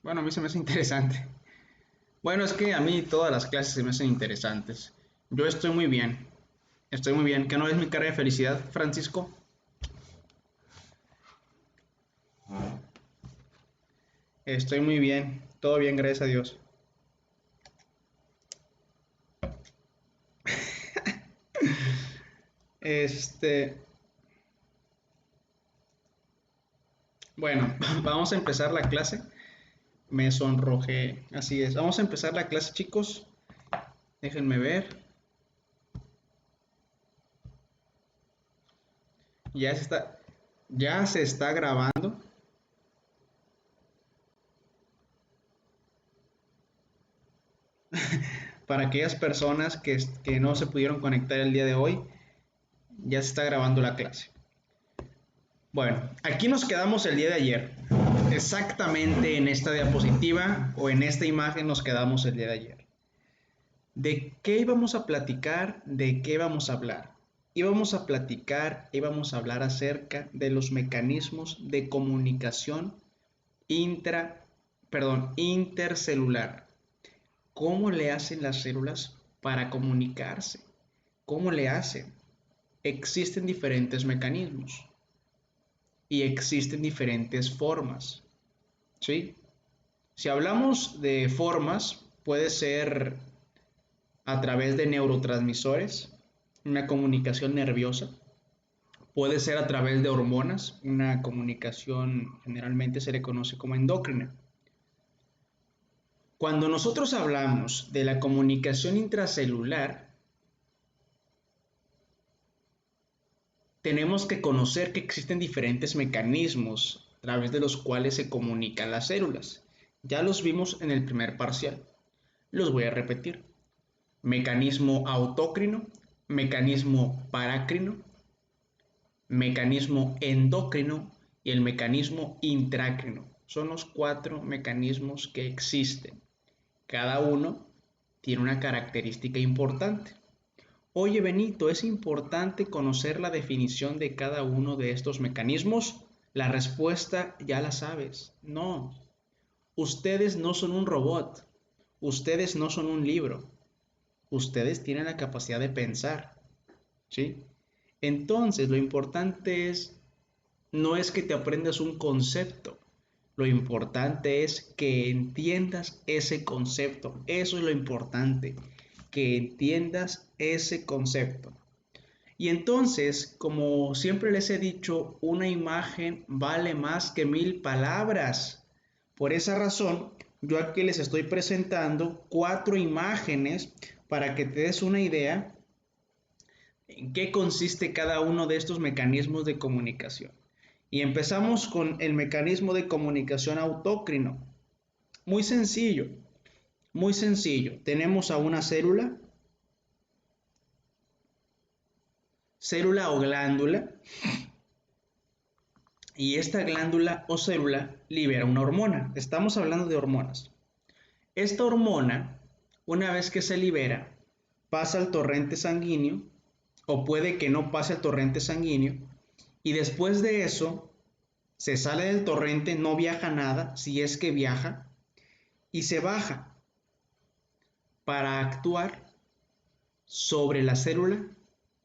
Bueno, a mí se me hace interesante. Bueno, es que a mí todas las clases se me hacen interesantes. Yo estoy muy bien. Estoy muy bien. ¿Qué no es mi cara de felicidad, Francisco? Estoy muy bien. Todo bien, gracias a Dios. Este, bueno, vamos a empezar la clase. Me sonrojé. Así es. Vamos a empezar la clase, chicos. Déjenme ver. Ya se está, ya se está grabando. Para aquellas personas que no se pudieron conectar el día de hoy, ya se está grabando la clase. Bueno, aquí nos quedamos el día de ayer. Exactamente en esta diapositiva o en esta imagen nos quedamos el día de ayer. ¿De qué íbamos a platicar? ¿De qué íbamos a hablar? Íbamos a hablar acerca de los mecanismos de comunicación intra, intercelular. ¿Cómo le hacen las células para comunicarse? ¿Cómo le hacen? Existen diferentes mecanismos y existen diferentes formas, ¿sí? Si hablamos de formas, puede ser a través de neurotransmisores, una comunicación nerviosa, puede ser a través de hormonas, una comunicación generalmente se le conoce como endocrina. Cuando nosotros hablamos de la comunicación intracelular, tenemos que conocer que existen diferentes mecanismos a través de los cuales se comunican las células. Ya los vimos en el primer parcial. Los voy a repetir. Mecanismo autócrino, mecanismo parácrino, mecanismo endocrino y el mecanismo intrácrino. Son los 4 mecanismos que existen. Cada uno tiene una característica importante. Oye Benito, ¿es importante conocer la definición de cada uno de estos mecanismos? La respuesta ya la sabes. No. Ustedes no son un robot. Ustedes no son un libro. Ustedes tienen la capacidad de pensar. ¿Sí? Entonces, lo importante no es que te aprendas un concepto. Lo importante es que entiendas ese concepto. Eso es lo importante. Que entiendas ese concepto. Y entonces, como siempre les he dicho, una imagen vale más que 1000 palabras. Por esa razón, yo aquí les estoy presentando 4 imágenes para que te des una idea en qué consiste cada uno de estos mecanismos de comunicación. Y empezamos con el mecanismo de comunicación autócrino. Muy sencillo, muy sencillo. Tenemos a una célula o glándula, y esta glándula o célula libera una hormona. Estamos hablando de hormonas. Esta hormona, una vez que se libera, pasa al torrente sanguíneo, o puede que no pase al torrente sanguíneo, y después de eso se sale del torrente, no viaja nada, si es que viaja, y se baja para actuar sobre la célula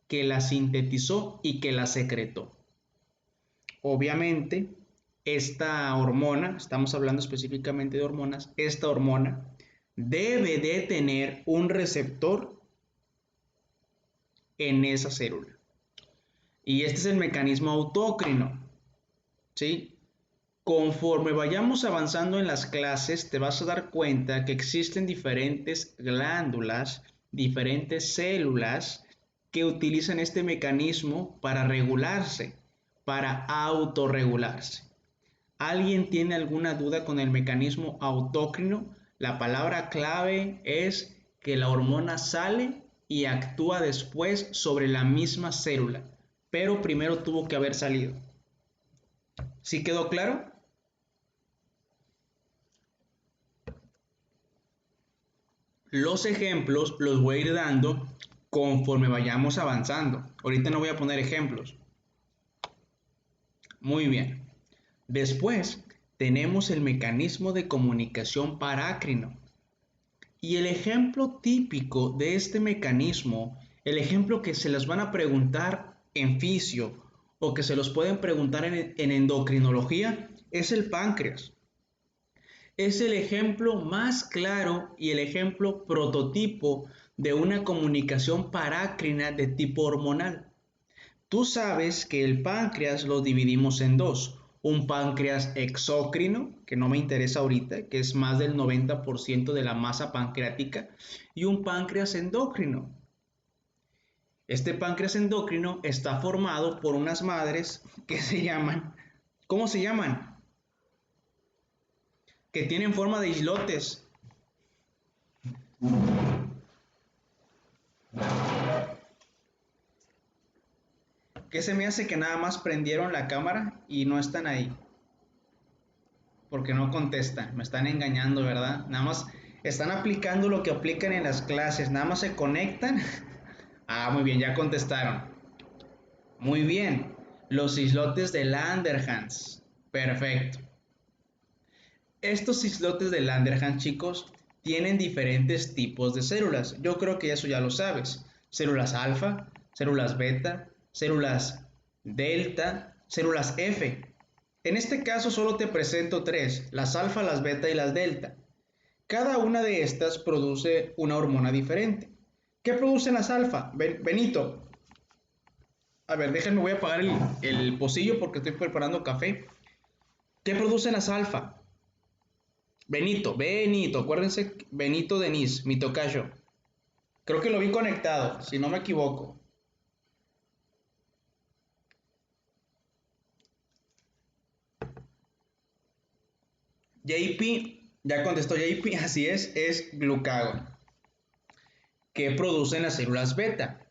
que la sintetizó y que la secretó. Obviamente, esta hormona, estamos hablando específicamente de hormonas, esta hormona debe de tener un receptor en esa célula. Y este es el mecanismo autócrino, ¿sí? Conforme vayamos avanzando en las clases, te vas a dar cuenta que existen diferentes glándulas, diferentes células que utilizan este mecanismo para regularse, para autorregularse. ¿Alguien tiene alguna duda con el mecanismo autócrino? La palabra clave es que la hormona sale y actúa después sobre la misma célula, pero primero tuvo que haber salido. ¿Sí quedó claro? Los ejemplos los voy a ir dando conforme vayamos avanzando. Ahorita no voy a poner ejemplos. Muy bien. Después tenemos el mecanismo de comunicación parácrino. Y el ejemplo típico de este mecanismo, el ejemplo que se les van a preguntar en fisio o que se los pueden preguntar en endocrinología, es el páncreas. Es el ejemplo más claro y el ejemplo prototipo de una comunicación parácrina de tipo hormonal. Tú sabes que el páncreas lo dividimos en dos. Un páncreas exócrino, que no me interesa ahorita, que es más del 90% de la masa pancreática, y un páncreas endócrino. Este páncreas endocrino está formado por unas madres que se llaman, ¿cómo se llaman? Que tienen forma de islotes. ¿Qué se me hace que nada más prendieron la cámara y no están ahí? Porque no contestan, me están engañando, ¿verdad? Nada más están aplicando lo que aplican en las clases, nada más se conectan. Ah, muy bien, ya contestaron. Muy bien, los islotes de Langerhans. Perfecto. Estos islotes de Langerhans, chicos, tienen diferentes tipos de células. Yo creo que eso ya lo sabes. Células alfa, células beta, células delta, células F. En este caso solo te presento tres, las alfa, las beta y las delta. Cada una de estas produce una hormona diferente. ¿Qué producen las alfa? Benito. A ver, déjenme, voy a apagar el pocillo porque estoy preparando café. ¿Qué producen las alfa? Benito, acuérdense, Benito Denis, mi tocayo. Creo que lo vi conectado, si no me equivoco. JP, ya contestó JP, así es glucagón. ¿Qué producen las células beta?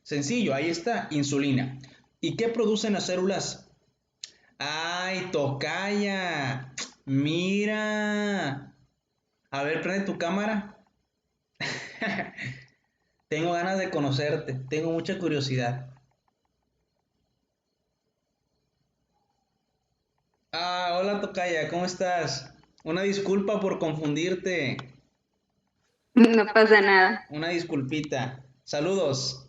Sencillo, ahí está, insulina. ¿Y qué producen las células? ¡Ay, tocaya! Mira. A ver, prende tu cámara. Tengo ganas de conocerte, tengo mucha curiosidad. Ah, hola tocaya, ¿cómo estás? Una disculpa por confundirte. No pasa nada. Una disculpita. Saludos.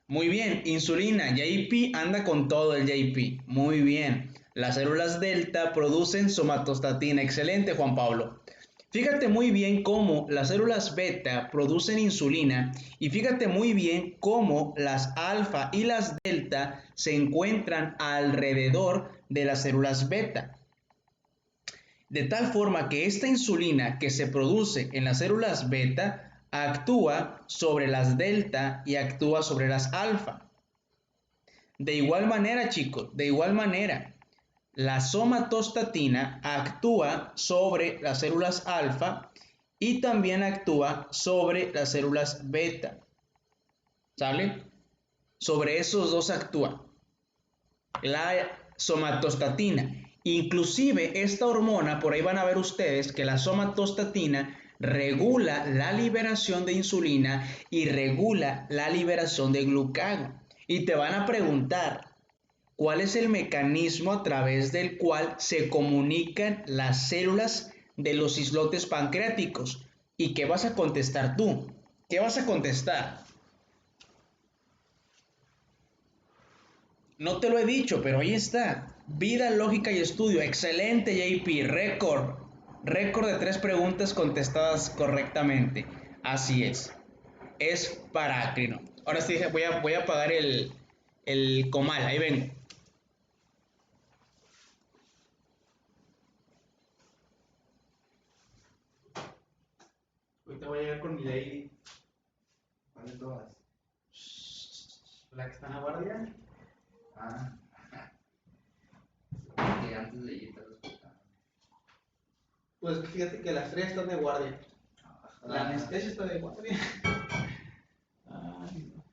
Muy bien, insulina. JP anda con todo el JP. Muy bien. Las células delta producen somatostatina. Excelente, Juan Pablo. Fíjate muy bien cómo las células beta producen insulina y fíjate muy bien cómo las alfa y las delta se encuentran alrededor de las células beta. De tal forma que esta insulina que se produce en las células beta actúa sobre las delta y actúa sobre las alfa. De igual manera, chicos, de igual manera, la somatostatina actúa sobre las células alfa y también actúa sobre las células beta. ¿Sale? Sobre esos dos actúa la somatostatina. Inclusive esta hormona, por ahí van a ver ustedes que la somatostatina regula la liberación de insulina y regula la liberación de glucagón. Y te van a preguntar, ¿cuál es el mecanismo a través del cual se comunican las células de los islotes pancreáticos? ¿Y qué vas a contestar tú? ¿Qué vas a contestar? No te lo he dicho, pero ahí está. Vida, lógica y estudio. Excelente, JP. Récord. Récord de 3 preguntas contestadas correctamente. Así es. Es parácrino. Ahora sí, voy a apagar el comal. Ahí vengo. Ahorita voy a llegar con mi lady. ¿Cuál de todas? La que está en la guardia. Ah, que antes de irte a respetar. Pues fíjate que las tres están de guardia. La anestesia está de guardia. Ay, no.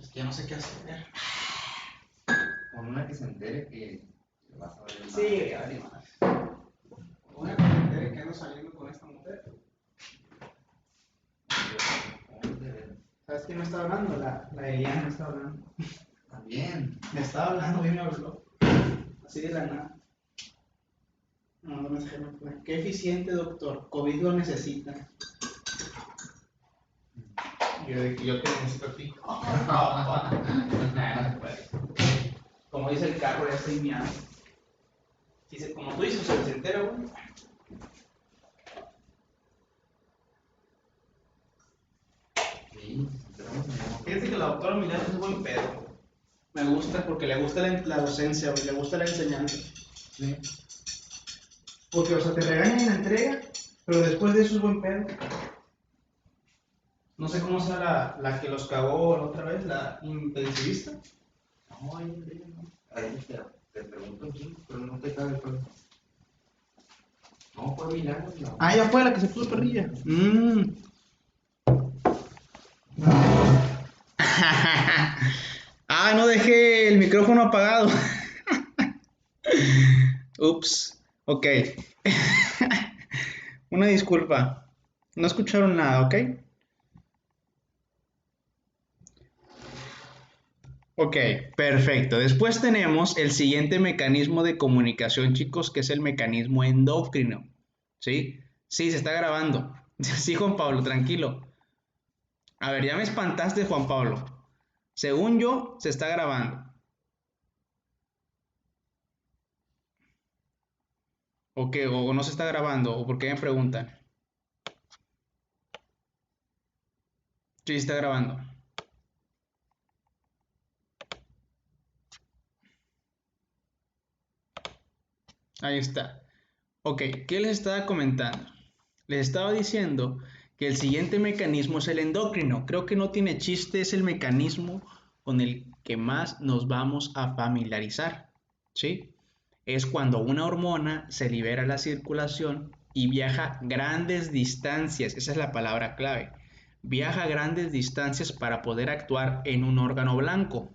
Es que ya no sé qué hacer. Con una que se entere que vas a ver el Sí, además. Una que se entere que ando saliendo con esta mujer. ¿Cómo te ves? ¿Sabes quién me está hablando? La Eliana me está hablando. También. Me estaba hablando, hoy me habló. Así de la nada. No, no sé, no fue. Qué eficiente, doctor. COVID lo necesita. Yo te necesito a ti. Nah, no se puede. Como dice el carro, ya estoy miado. Como tú dices, se entera, güey. Sí, esperamos en Fíjate que la doctora Milán es buen pedo. Me gusta porque le gusta la docencia, güey, le gusta la enseñanza. Sí. Porque, o sea, te regañan en la entrega, pero después de eso es buen pedo. No sé cómo sea la que los cagó la otra vez, la intensivista. No, ahí te pregunto quién, pero no te cabe el pelo. No, fue Milagro. No. Ah, ya fue la que se puso perrilla. Ah, no dejé el micrófono apagado. Ups, ok. Una disculpa. No escucharon nada, ¿ok? Ok, perfecto. Después tenemos el siguiente mecanismo de comunicación, chicos, que es el mecanismo endocrino. ¿Sí? Sí, se está grabando. Sí, Juan Pablo, tranquilo. A ver, ya me espantaste, Juan Pablo. Según yo, se está grabando. ¿O qué? ¿O no se está grabando? ¿O por qué me preguntan? Sí, se está grabando. Ahí está. Ok, ¿qué les estaba comentando? Les estaba diciendo que el siguiente mecanismo es el endocrino. Creo que no tiene chiste, es el mecanismo con el que más nos vamos a familiarizar. ¿Sí? Es cuando una hormona se libera a la circulación y viaja grandes distancias. Esa es la palabra clave. Viaja grandes distancias para poder actuar en un órgano blanco.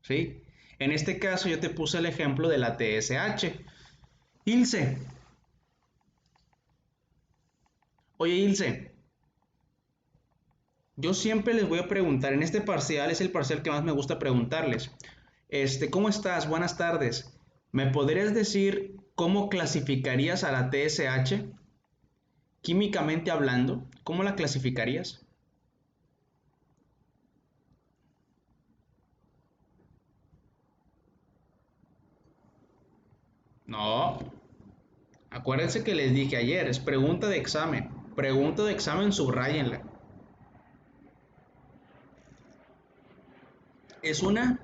¿Sí? En este caso yo te puse el ejemplo de la TSH. Ilse, oye Ilse, yo siempre les voy a preguntar, en este parcial es el parcial que más me gusta preguntarles. ¿Cómo estás? Buenas tardes. ¿Me podrías decir cómo clasificarías a la TSH? Químicamente hablando, ¿cómo la clasificarías? No, acuérdense que les dije ayer, es pregunta de examen. Pregunta de examen, subrayenla. Es una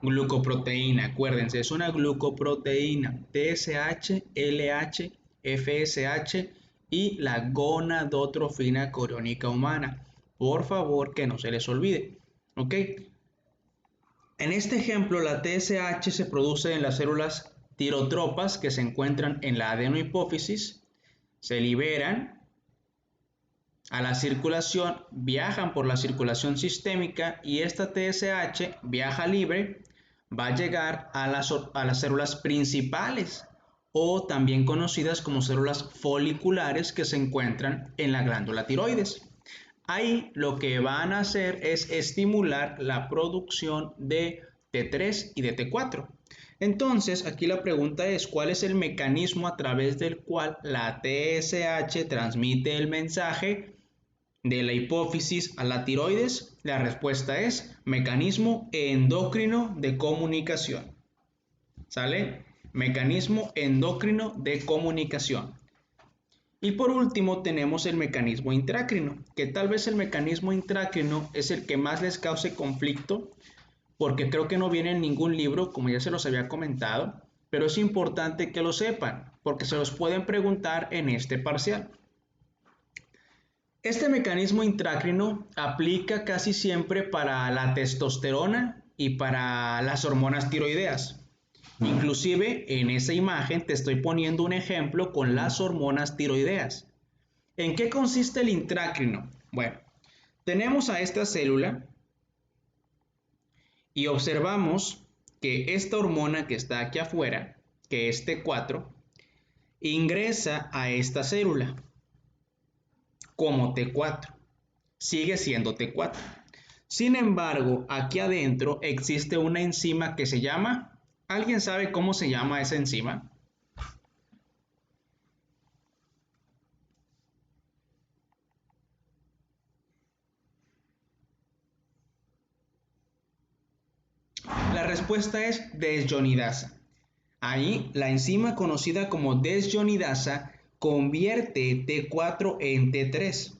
glucoproteína, acuérdense, es una glucoproteína, TSH, LH, FSH y la gonadotrofina coriónica humana. Por favor, que no se les olvide. ¿Ok? En este ejemplo, la TSH se produce en las células tirotropas que se encuentran en la adenohipófisis, se liberan a la circulación, viajan por la circulación sistémica y esta TSH viaja libre, va a llegar a las células principales o también conocidas como células foliculares que se encuentran en la glándula tiroides. Ahí lo que van a hacer es estimular la producción de T3 y de T4. Entonces, aquí la pregunta es, ¿cuál es el mecanismo a través del cual la TSH transmite el mensaje de la hipófisis a la tiroides? La respuesta es mecanismo endocrino de comunicación. ¿Sale? Mecanismo endocrino de comunicación. Y por último tenemos el mecanismo intrácrino, que tal vez el mecanismo intrácrino es el que más les cause conflicto, porque creo que no viene en ningún libro, como ya se los había comentado, pero es importante que lo sepan, porque se los pueden preguntar en este parcial. Este mecanismo intrácrino aplica casi siempre para la testosterona y para las hormonas tiroideas. Inclusive en esa imagen te estoy poniendo un ejemplo con las hormonas tiroideas. ¿En qué consiste el intrácrino? Bueno, tenemos a esta célula y observamos que esta hormona que está aquí afuera, que es T4, ingresa a esta célula como T4. sigue siendo T4. Sin embargo, aquí adentro existe una enzima que se llama, ¿alguien sabe cómo se llama esa enzima? La respuesta es desyonidasa. Ahí la enzima conocida como desyonidasa convierte T4 en T3.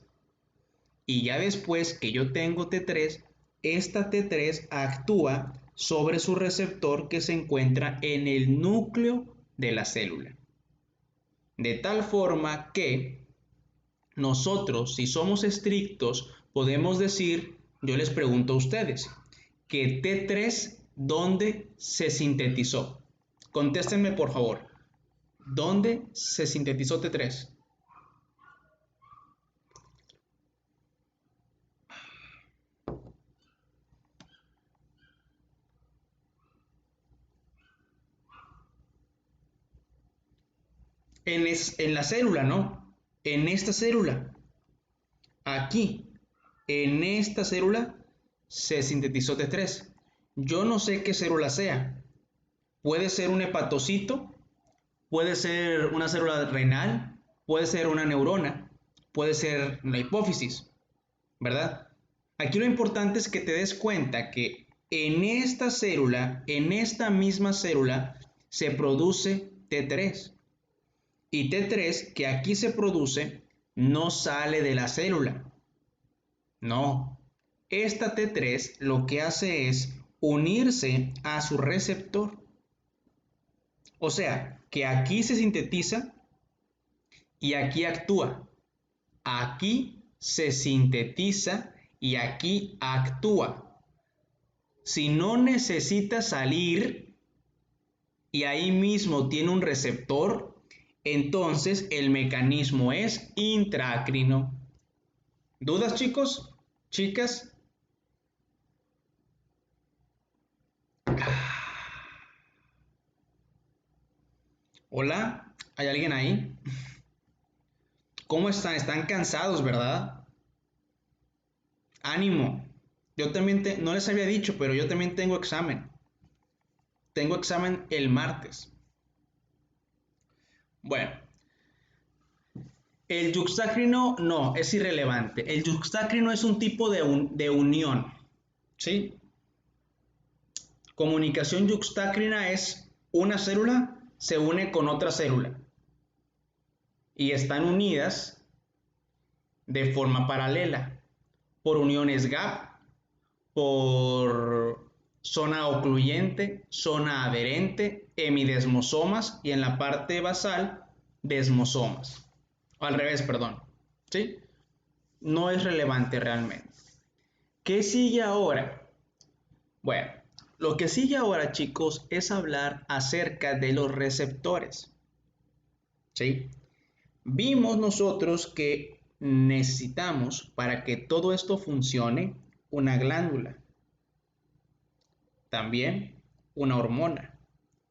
Y ya después que yo tengo T3, esta T3 actúa sobre su receptor que se encuentra en el núcleo de la célula. De tal forma que nosotros, si somos estrictos, podemos decir, yo les pregunto a ustedes, que T3, ¿dónde se sintetizó? Contéstenme por favor, ¿dónde se sintetizó T3? En la célula, ¿no? En esta célula, aquí, en esta célula se sintetizó T3. Yo no sé qué célula sea. Puede ser un hepatocito, puede ser una célula renal, puede ser una neurona, puede ser la hipófisis, ¿verdad? Aquí lo importante es que te des cuenta que en esta célula, en esta misma célula, se produce T3. Y T3 que aquí se produce no sale de la célula. No. Esta T3 lo que hace es unirse a su receptor. O sea, que aquí se sintetiza y aquí actúa. Aquí se sintetiza y aquí actúa. Si no necesita salir y ahí mismo tiene un receptor, entonces el mecanismo es intracrino. ¿Dudas, chicos? ¿Chicas? Hola, ¿hay alguien ahí? ¿Cómo están? Están cansados, ¿verdad? Ánimo. Yo también, no les había dicho, pero yo también tengo examen. Tengo examen el martes. Bueno, el yuxtácrino no, es irrelevante. El yuxtácrino es un tipo de unión, ¿sí? Comunicación yuxtácrina es una célula se une con otra célula y están unidas de forma paralela por uniones gap, por zona ocluyente, zona adherente, hemidesmosomas y en la parte basal desmosomas. O al revés, perdón. ¿Sí? No es relevante realmente. ¿Qué sigue ahora? Bueno, lo que sigue ahora, chicos, es hablar acerca de los receptores. ¿Sí? Vimos nosotros que necesitamos, para que todo esto funcione, una glándula. También una hormona.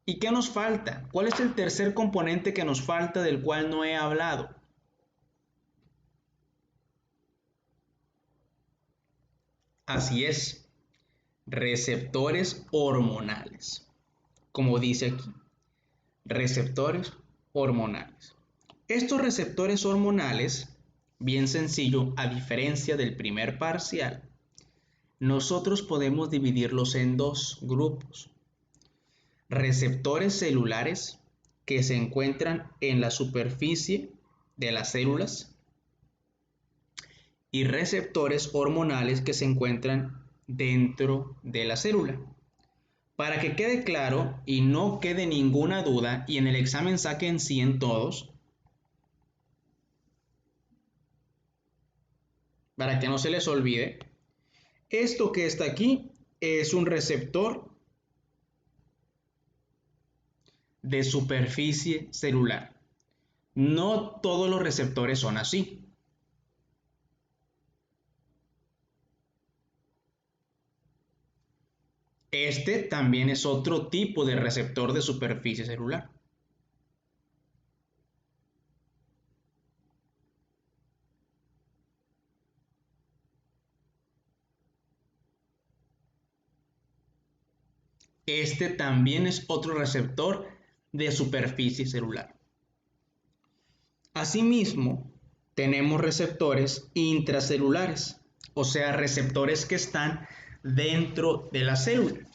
¿Y qué nos falta? ¿Cuál es el tercer componente que nos falta del cual no he hablado? Así es, receptores hormonales. Como dice aquí, receptores hormonales. Estos receptores hormonales, bien sencillo, a diferencia del primer parcial, nosotros podemos dividirlos en dos grupos. Receptores celulares que se encuentran en la superficie de las células y receptores hormonales que se encuentran dentro de la célula. Para que quede claro y no quede ninguna duda y en el examen saquen 100 todos, para que no se les olvide, esto que está aquí es un receptor de superficie celular. No todos los receptores son así. Este también es otro tipo de receptor de superficie celular. Este también es otro receptor de superficie celular. Asimismo, tenemos receptores intracelulares, o sea, receptores que están dentro de la célula.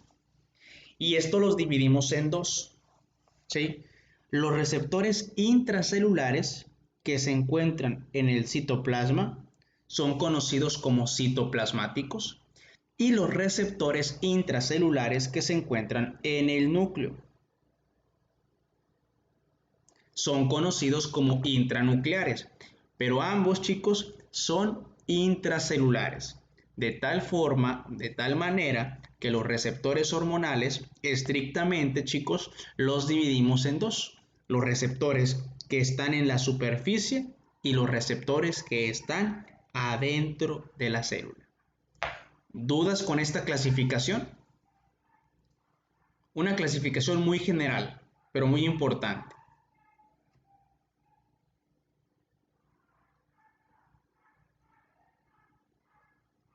Y esto los dividimos en dos, ¿sí? Los receptores intracelulares que se encuentran en el citoplasma son conocidos como citoplasmáticos y los receptores intracelulares que se encuentran en el núcleo son conocidos como intranucleares, pero ambos, chicos, son intracelulares, de tal forma, de tal manera que los receptores hormonales, estrictamente, chicos, los dividimos en dos: los receptores que están en la superficie y los receptores que están adentro de la célula. ¿Dudas con esta clasificación? Una clasificación muy general, pero muy importante.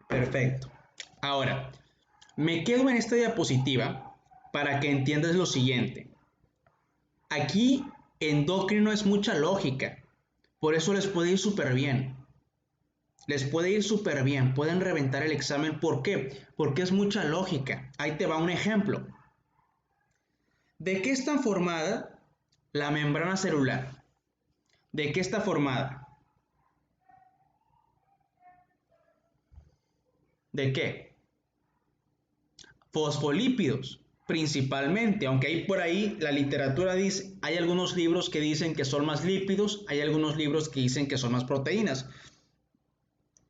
Perfecto. Ahora, me quedo en esta diapositiva para que entiendas lo siguiente. Aquí endocrino es mucha lógica, por eso les puede ir súper bien. Les puede ir súper bien, pueden reventar el examen. ¿Por qué? Porque es mucha lógica. Ahí te va un ejemplo. ¿De qué está formada la membrana celular? ¿De qué está formada? ¿De qué? Fosfolípidos, principalmente, aunque hay por ahí, la literatura dice, hay algunos libros que dicen que son más lípidos, hay algunos libros que dicen que son más proteínas,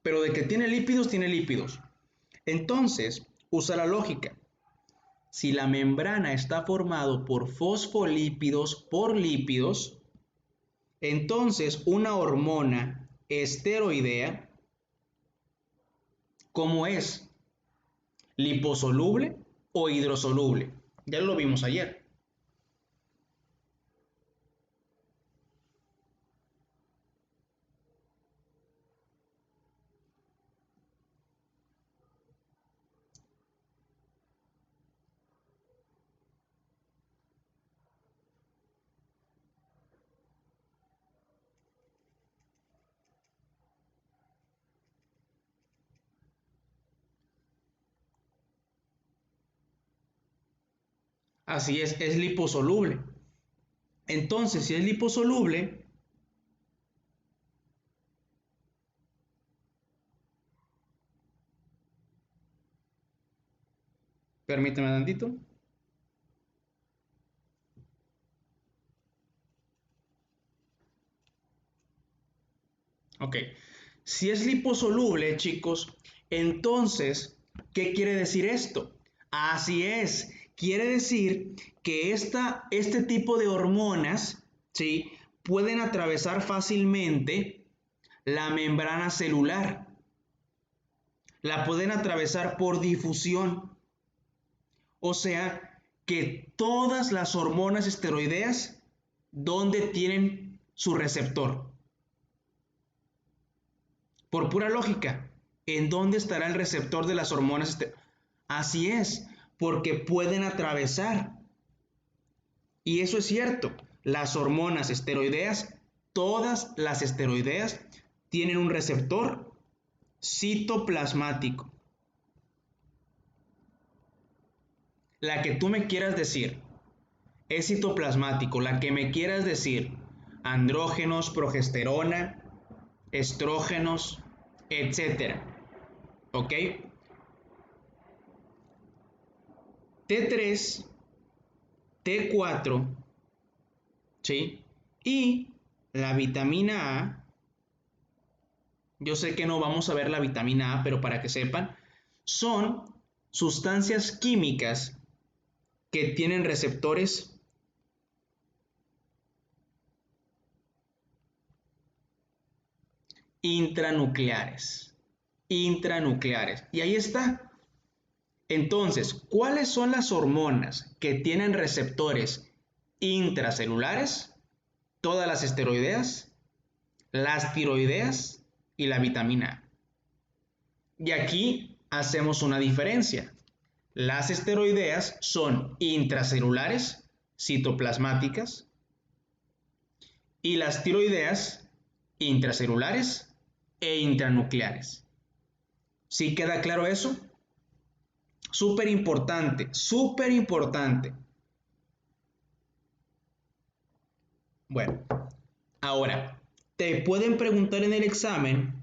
pero de que tiene lípidos, tiene lípidos. Entonces, usa la lógica. Si la membrana está formado por fosfolípidos por lípidos, entonces una hormona esteroidea, ¿cómo es? ¿Liposoluble o hidrosoluble? Ya lo vimos ayer. Así es liposoluble. Entonces, si es liposoluble, permíteme tantito. Ok, si es liposoluble, chicos, entonces, ¿qué quiere decir esto? Así es, quiere decir que este tipo de hormonas, ¿sí?, pueden atravesar fácilmente la membrana celular, la pueden atravesar por difusión, o sea, que todas las hormonas esteroideas, ¿dónde tienen su receptor? Por pura lógica, ¿en dónde estará el receptor de las hormonas? Así es, porque pueden atravesar. Y eso es cierto, las hormonas esteroideas, todas las esteroideas, tienen un receptor citoplasmático. La que tú me quieras decir es citoplasmático, la que me quieras decir, andrógenos, progesterona, estrógenos, etcétera. ¿Ok? T3, T4, ¿sí? Y la vitamina A, yo sé que no vamos a ver la vitamina A, pero para que sepan, son sustancias químicas que tienen receptores intranucleares. Intranucleares. Y ahí está. Entonces, ¿cuáles son las hormonas que tienen receptores intracelulares? Todas las esteroideas, las tiroideas y la vitamina A. Y aquí hacemos una diferencia. Las esteroideas son intracelulares, citoplasmáticas, y las tiroideas, intracelulares e intranucleares. ¿Sí queda claro eso? Súper importante, súper importante. Bueno, ahora, te pueden preguntar en el examen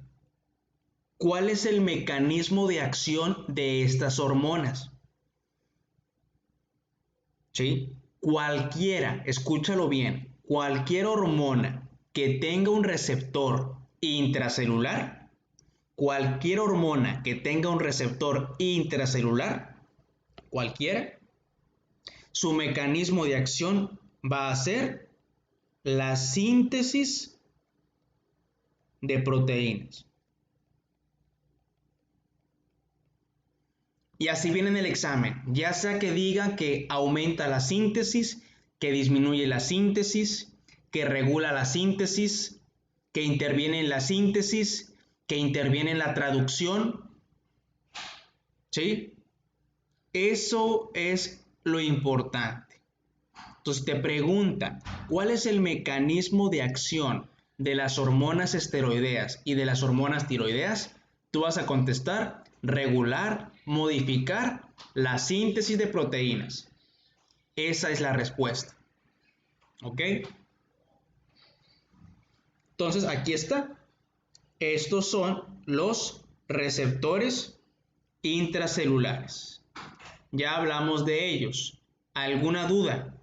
cuál es el mecanismo de acción de estas hormonas. ¿Sí? Cualquiera, escúchalo bien, cualquier hormona que tenga un receptor intracelular, cualquier hormona que tenga un receptor intracelular, cualquiera, su mecanismo de acción va a ser la síntesis de proteínas. Y así viene en el examen, ya sea que diga que aumenta la síntesis, que disminuye la síntesis, que regula la síntesis, que interviene en la síntesis, que interviene en la traducción. ¿Sí? Eso es lo importante. Entonces te preguntan, ¿cuál es el mecanismo de acción de las hormonas esteroideas y de las hormonas tiroideas? Tú vas a contestar, regular, modificar la síntesis de proteínas. Esa es la respuesta. ¿Ok? Entonces aquí está. Estos son los receptores intracelulares. Ya hablamos de ellos. ¿Alguna duda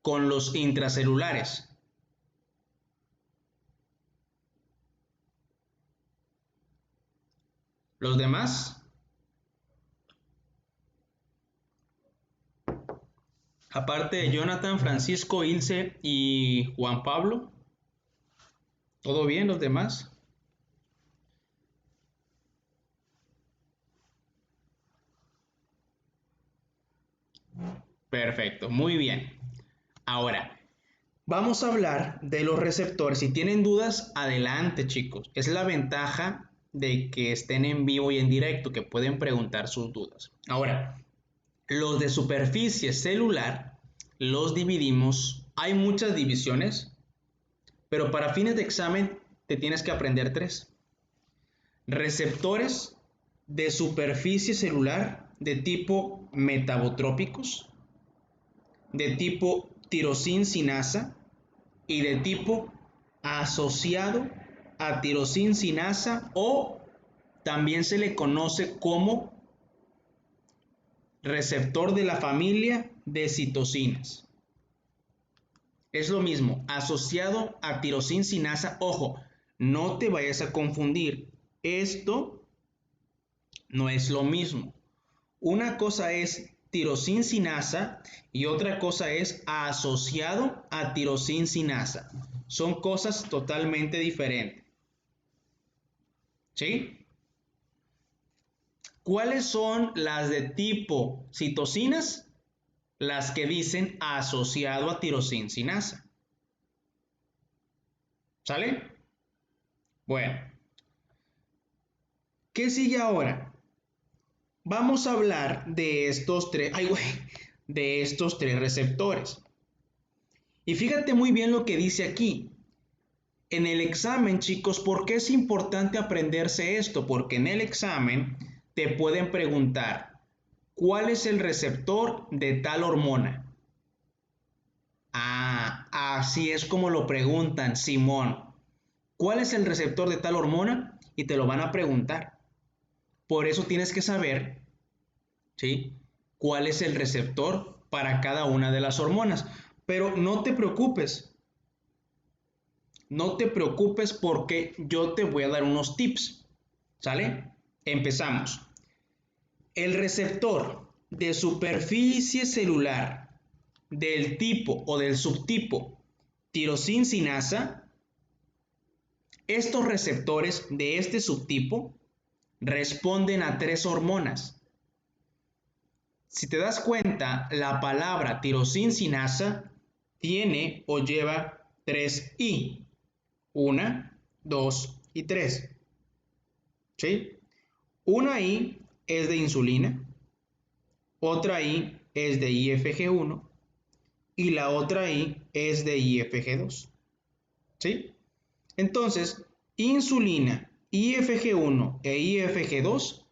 con los intracelulares? ¿Los demás? Aparte de Jonathan, Francisco, Ilse y Juan Pablo, ¿todo bien los demás? Perfecto, muy bien. Ahora, vamos a hablar de los receptores. Si tienen dudas, adelante, chicos. Es la ventaja de que estén en vivo y en directo, que pueden preguntar sus dudas. Ahora, los de superficie celular los dividimos. Hay muchas divisiones, pero para fines de examen te tienes que aprender 3. Receptores de superficie celular de tipo metabotrópicos, de tipo tirosincinasa y de tipo asociado a tirosincinasa, o también se le conoce como receptor de la familia de citocinas. Es lo mismo, asociado a tirosincinasa. Ojo, no te vayas a confundir. Esto no es lo mismo. Una cosa es tirosincinasa y otra cosa es asociado a tirosincinasa. Son cosas totalmente diferentes. ¿Sí? ¿Cuáles son las de tipo citocinas? Las que dicen asociado a tirosincinasa. ¿Sale? Bueno, ¿qué sigue ahora? Vamos a hablar de estos tres, de estos 3 receptores. Y fíjate muy bien lo que dice aquí. En el examen, chicos, ¿por qué es importante aprenderse esto? Porque en el examen te pueden preguntar, ¿cuál es el receptor de tal hormona? Ah, así es como lo preguntan, Simón. ¿Cuál es el receptor de tal hormona? Y te lo van a preguntar. Por eso tienes que saber, ¿sí?, cuál es el receptor para cada una de las hormonas. Pero no te preocupes. No te preocupes porque yo te voy a dar unos tips. ¿Sale? Empezamos. El receptor de superficie celular del tipo o del subtipo tirosincinasa, estos receptores de este subtipo responden a 3 hormonas. Si te das cuenta, la palabra tirosincinasa tiene o lleva 3 I. 1, 2 y 3. ¿Sí? Una I es de insulina, otra I es de IFG1 y la otra I es de IFG2. ¿Sí? Entonces, insulina, IFG1 e IFG2,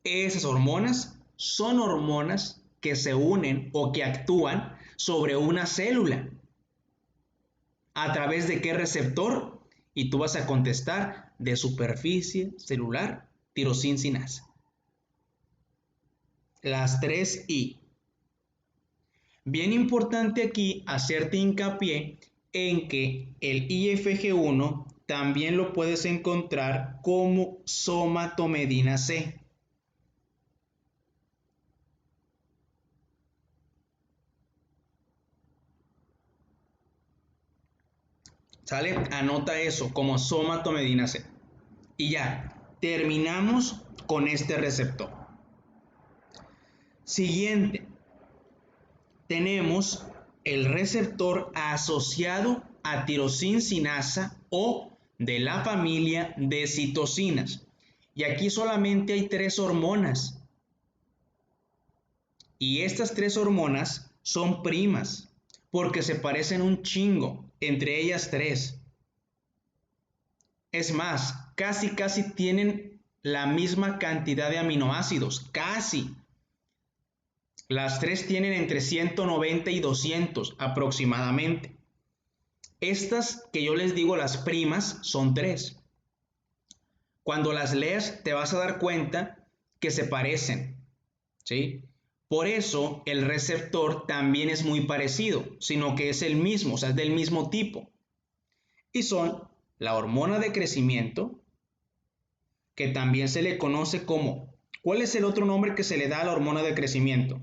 esas hormonas son hormonas que se unen o que actúan sobre una célula. ¿A través de qué receptor? Y tú vas a contestar de superficie celular tirosina-sinasa. Las 3 I. Bien importante aquí hacerte hincapié en que el IFG1 también lo puedes encontrar como somatomedina C. ¿Sale? Anota eso como somatomedina C. Y ya, terminamos con este receptor. Siguiente, tenemos el receptor asociado a tirosina-sinasa o de la familia de citocinas. Y aquí solamente hay 3 hormonas. Y estas 3 hormonas son primas porque se parecen un chingo entre ellas 3. Es más, casi tienen la misma cantidad de aminoácidos, casi. Las 3 tienen entre 190 y 200 aproximadamente. Estas que yo les digo las primas son 3. Cuando las leas te vas a dar cuenta que se parecen, ¿sí? Por eso el receptor también es muy parecido, sino que es el mismo, o sea, es del mismo tipo. Y son la hormona de crecimiento, que también se le conoce como, ¿cuál es el otro nombre que se le da a la hormona de crecimiento?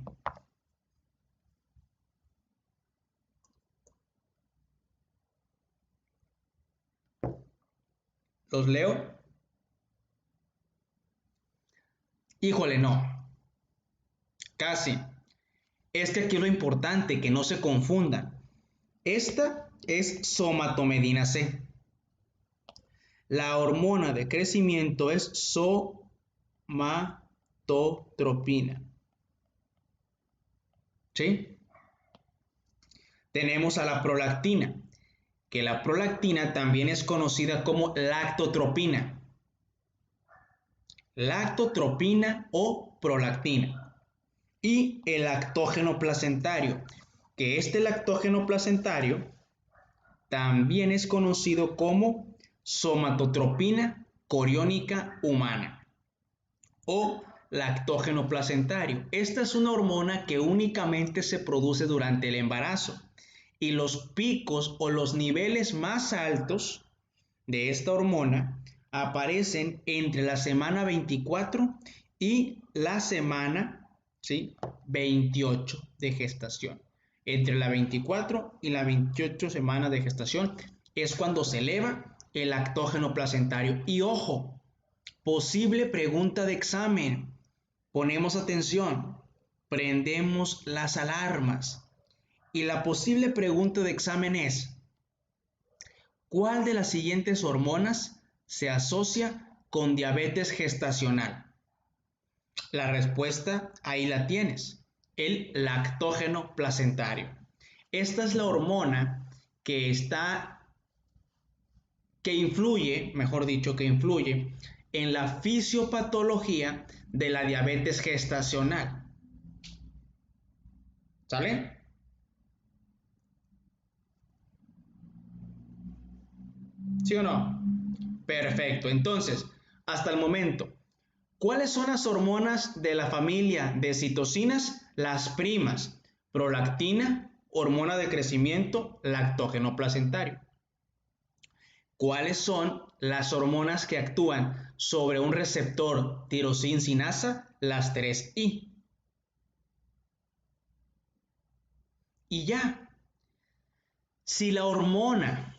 ¿Los leo? Híjole, no. Casi. Es que aquí es lo importante, que no se confundan. Esta es somatomedina C. La hormona de crecimiento es somatotropina. ¿Sí? Tenemos a la prolactina, que la prolactina también es conocida como lactotropina. Lactotropina o prolactina. Y el lactógeno placentario, que este lactógeno placentario también es conocido como somatotropina coriónica humana o lactógeno placentario. Esta es una hormona que únicamente se produce durante el embarazo y los picos o los niveles más altos de esta hormona aparecen entre la semana 24 y la semana, ¿sí?, 28 de gestación. Entre la 24 y la 28 semana de gestación es cuando se eleva el lactógeno placentario. Y ojo, posible pregunta de examen. Ponemos atención, prendemos las alarmas. Y la posible pregunta de examen es: ¿cuál de las siguientes hormonas se asocia con diabetes gestacional? La respuesta ahí la tienes, el lactógeno placentario. Esta es la hormona que influye, mejor dicho, que influye en la fisiopatología de la diabetes gestacional. ¿Sale? ¿Sí o no? Perfecto. Entonces, hasta el momento, ¿cuáles son las hormonas de la familia de citocinas? Las primas: prolactina, hormona de crecimiento, lactógeno placentario. ¿Cuáles son las hormonas que actúan sobre un receptor tirosina-sinasa? Las 3 I. Y ya, si la hormona,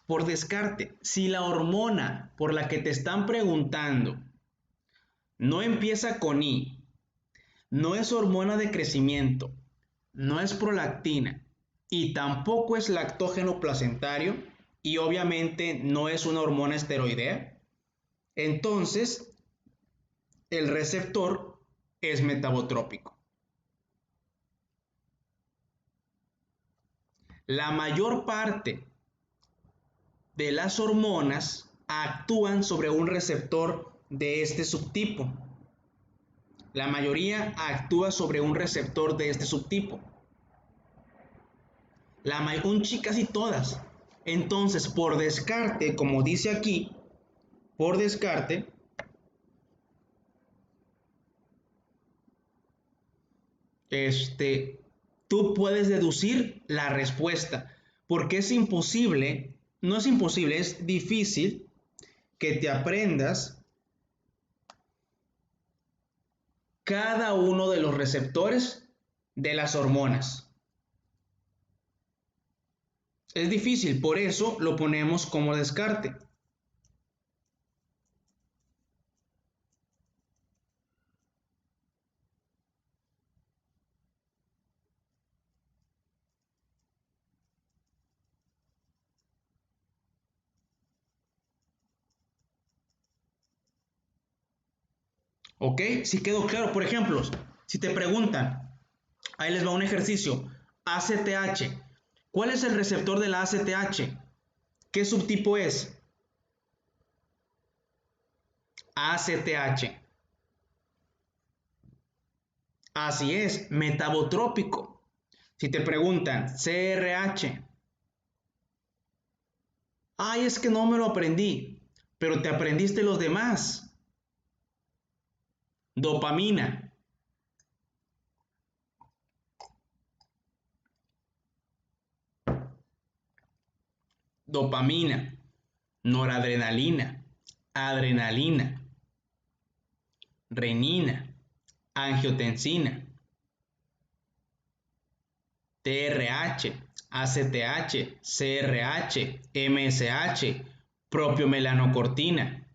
por descarte, si la hormona por la que te están preguntando no empieza con I, no es hormona de crecimiento, no es prolactina y tampoco es lactógeno placentario y obviamente no es una hormona esteroidea, entonces el receptor es metabotrópico. La mayor parte de las hormonas actúan sobre un receptor de este subtipo. La mayoría actúa sobre un receptor de este subtipo. Casi todas. Entonces, por descarte, como dice aquí, por descarte, tú puedes deducir la respuesta, porque es imposible, no es imposible, es difícil que te aprendas cada uno de los receptores de las hormonas. Es difícil, por eso lo ponemos como descarte. ¿Ok? Si quedó claro, por ejemplo, si te preguntan, ahí les va un ejercicio, ACTH, ¿cuál es el receptor de la ACTH? ¿Qué subtipo es? ACTH. Así es, metabotrópico. Si te preguntan, CRH, ay, es que no me lo aprendí, pero te aprendiste los demás. Dopamina. Dopamina, noradrenalina, adrenalina, renina, angiotensina, TRH, ACTH, CRH, MSH, propiomelanocortina,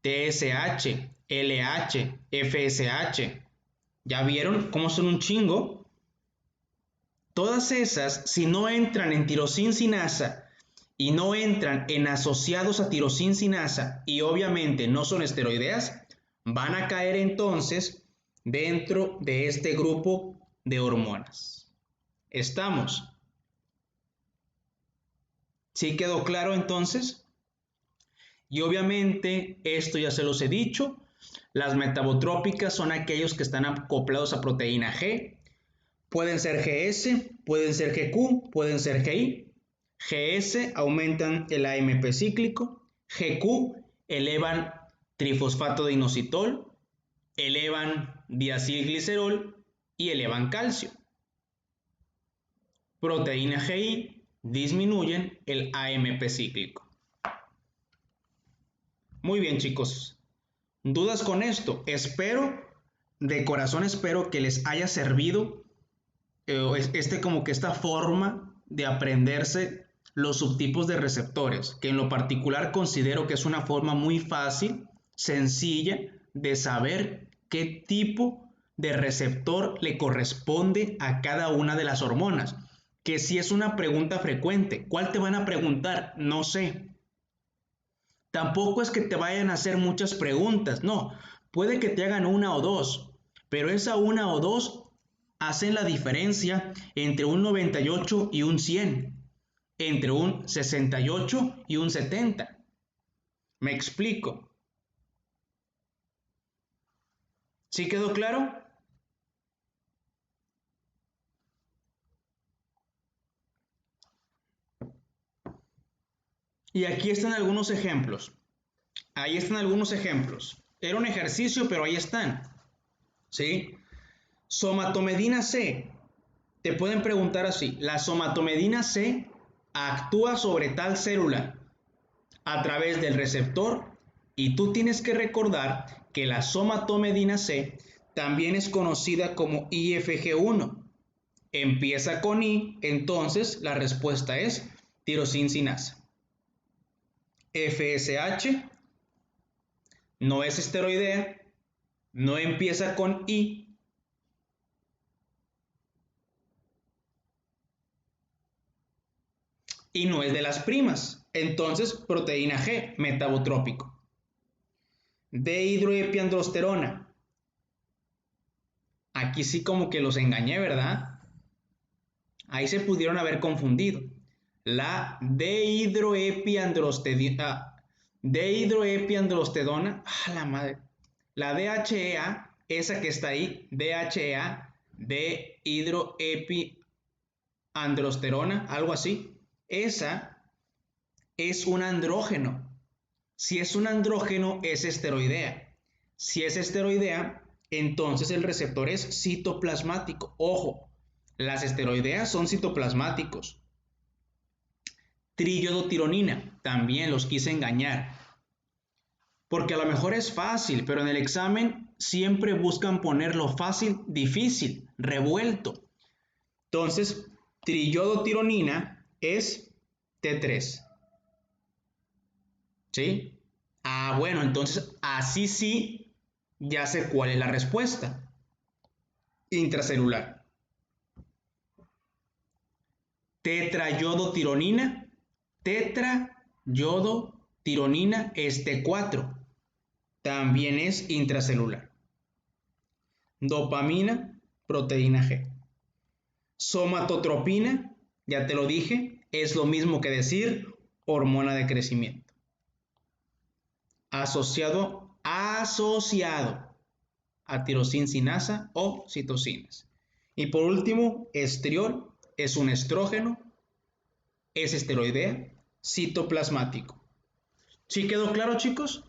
TSH, LH, FSH. ¿Ya vieron cómo son un chingo? Todas esas, si no entran en tirosincinasa y no entran en asociados a tirosincinasa y obviamente no son esteroideas, van a caer entonces dentro de este grupo de hormonas. ¿Estamos? ¿Sí quedó claro entonces? Y obviamente esto ya se los he dicho, las metabotrópicas son aquellos que están acoplados a proteína G, pueden ser GS, pueden ser GQ, pueden ser GI. GS aumentan el AMP cíclico, GQ elevan trifosfato de inositol, elevan diacilglicerol y elevan calcio. Proteína GI disminuyen el AMP cíclico. Muy bien, chicos. ¿Dudas con esto? De corazón espero que les haya servido como que esta forma de aprenderse los subtipos de receptores, que en lo particular considero que es una forma muy fácil, sencilla, de saber qué tipo de receptor le corresponde a cada una de las hormonas. Que si es una pregunta frecuente, ¿cuál te van a preguntar? No sé. Tampoco es que te vayan a hacer muchas preguntas, no. Puede que te hagan una o dos, pero esa una o dos hacen la diferencia entre un 98 y un 100, entre un 68 y un 70. ¿Me explico? ¿Sí quedó claro? Y aquí están algunos ejemplos. Ahí están algunos ejemplos. Era un ejercicio, pero ahí están. ¿Sí? Somatomedina C. Te pueden preguntar así, la somatomedina C actúa sobre tal célula a través del receptor y tú tienes que recordar que la somatomedina C también es conocida como IFG1. Empieza con I, entonces la respuesta es tirosincinasa. FSH no es esteroidea, no empieza con I, y no es de las primas. Entonces, proteína G, metabotrópico. Dehidroepiandrosterona. Aquí sí como que los engañé, ¿verdad? Ahí se pudieron haber confundido. La dehidroepiandrostedona, la madre. La DHEA, esa que está ahí, DHEA, dehidroepiandrosterona, algo así. Esa es un andrógeno. Si es un andrógeno, es esteroidea. Si es esteroidea, entonces el receptor es citoplasmático. Ojo, las esteroideas son citoplasmáticos. Triiodotironina, también los quise engañar. Porque a lo mejor es fácil, pero en el examen siempre buscan ponerlo fácil, difícil, revuelto. Entonces, triiodotironina es T3. ¿Sí? Bueno, entonces así sí, ya sé cuál es la respuesta. Intracelular. Tetrayodotironina. Tetrayodotironina es T4. También es intracelular. Dopamina, proteína G. Somatotropina, ya te lo dije, es lo mismo que decir hormona de crecimiento. Asociado a tirosincinasa o citocinas. Y por último, estriol es un estrógeno, es esteroidea, citoplasmático. ¿Sí quedó claro, chicos?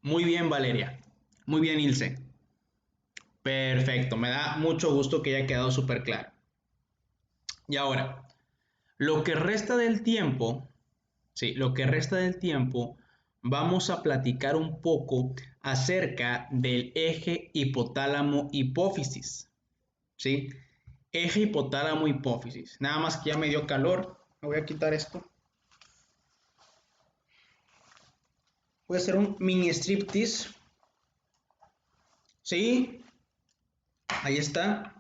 Muy bien, Valeria. Muy bien, Ilse. Perfecto, me da mucho gusto que haya quedado súper claro. Y ahora, lo que resta del tiempo, sí, lo que resta del tiempo, vamos a platicar un poco acerca del eje hipotálamo-hipófisis, ¿sí? Eje hipotálamo-hipófisis. Nada más que ya me dio calor, me voy a quitar esto. Voy a hacer un mini striptease. ¿Sí? Ahí está.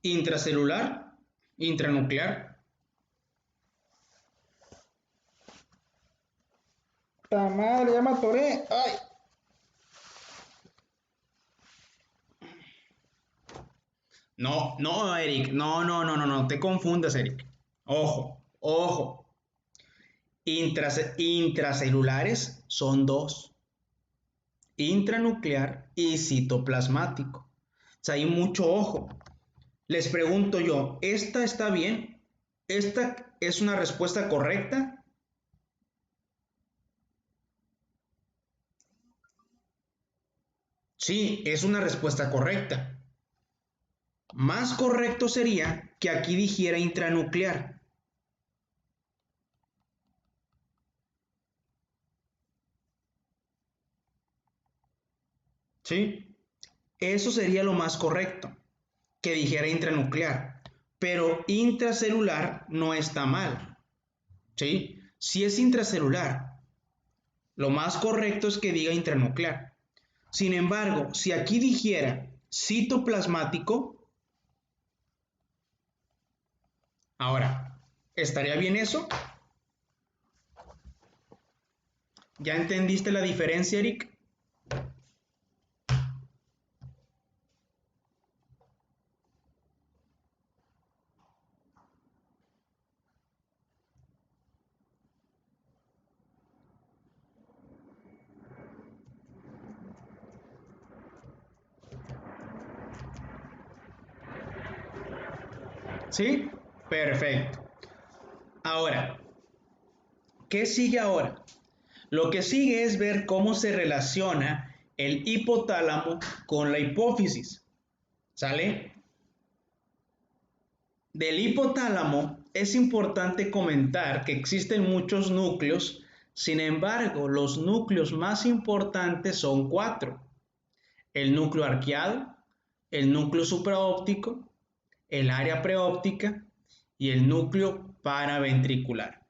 Intracelular, intranuclear. ¡Ta madre, ya me atoré! ¡Ay! No, no, Eric, no te confundas, Eric. Ojo, ojo. Intracelulares son dos. Intranuclear y citoplasmático. O sea, hay mucho ojo. Les pregunto yo, ¿esta está bien? ¿Esta es una respuesta correcta? Sí, es una respuesta correcta. Más correcto sería que aquí dijera intranuclear. ¿Sí? Eso sería lo más correcto, que dijera intranuclear. Pero intracelular no está mal. ¿Sí? Si es intracelular, lo más correcto es que diga intranuclear. Sin embargo, si aquí dijera citoplasmático, ahora, ¿estaría bien eso? ¿Ya entendiste la diferencia, Eric? ¿Sí? Perfecto. Ahora, ¿qué sigue ahora? Lo que sigue es ver cómo se relaciona el hipotálamo con la hipófisis. ¿Sale? Del hipotálamo es importante comentar que existen muchos núcleos, sin embargo, los núcleos más importantes son 4. El núcleo arqueado, el núcleo supraóptico, el área preóptica y el núcleo paraventricular.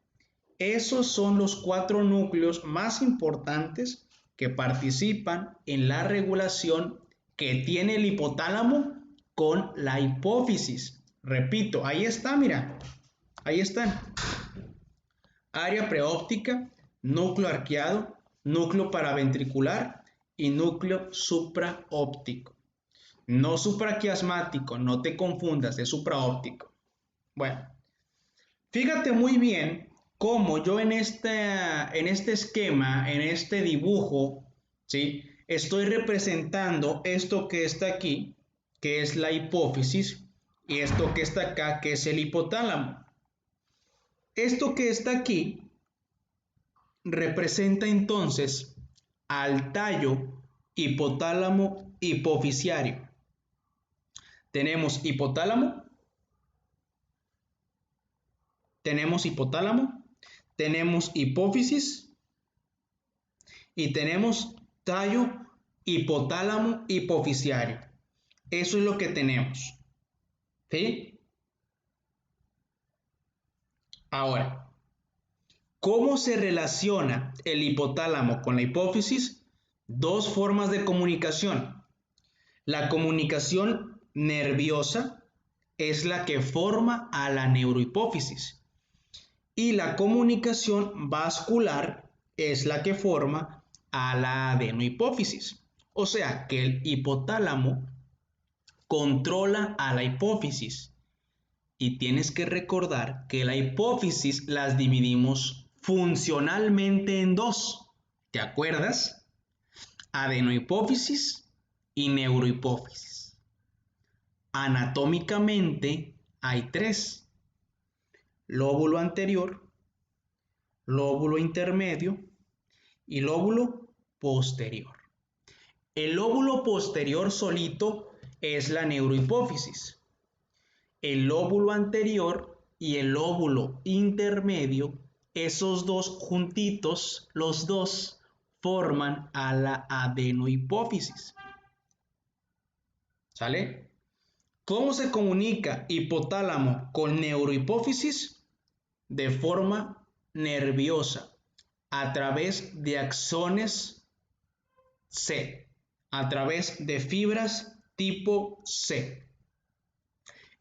Esos son los 4 núcleos más importantes que participan en la regulación que tiene el hipotálamo con la hipófisis. Repito, ahí está, mira, ahí están. Área preóptica, núcleo arqueado, núcleo paraventricular y núcleo supraóptico. No supraquiasmático, no te confundas, es supraóptico. Bueno, fíjate muy bien cómo yo en este esquema, en este dibujo, ¿sí? Estoy representando esto que está aquí, que es la hipófisis, y esto que está acá, que es el hipotálamo. Esto que está aquí representa entonces al tallo hipotálamo hipofisiario. Tenemos hipotálamo, tenemos hipófisis y tenemos tallo hipotálamo hipofisiario. Eso es lo que tenemos. ¿Sí? Ahora, ¿cómo se relaciona el hipotálamo con la hipófisis? Dos formas de comunicación. La comunicación nerviosa es la que forma a la neurohipófisis y la comunicación vascular es la que forma a la adenohipófisis. O sea que el hipotálamo controla a la hipófisis y tienes que recordar que la hipófisis las dividimos funcionalmente en dos. ¿Te acuerdas? Adenohipófisis y neurohipófisis. Anatómicamente hay tres: lóbulo anterior, lóbulo intermedio y lóbulo posterior. El lóbulo posterior solito es la neurohipófisis. El lóbulo anterior y el lóbulo intermedio, esos dos juntitos, los dos forman a la adenohipófisis. ¿Sale? ¿Cómo se comunica hipotálamo con neurohipófisis? De forma nerviosa, a través de axones C, a través de fibras tipo C.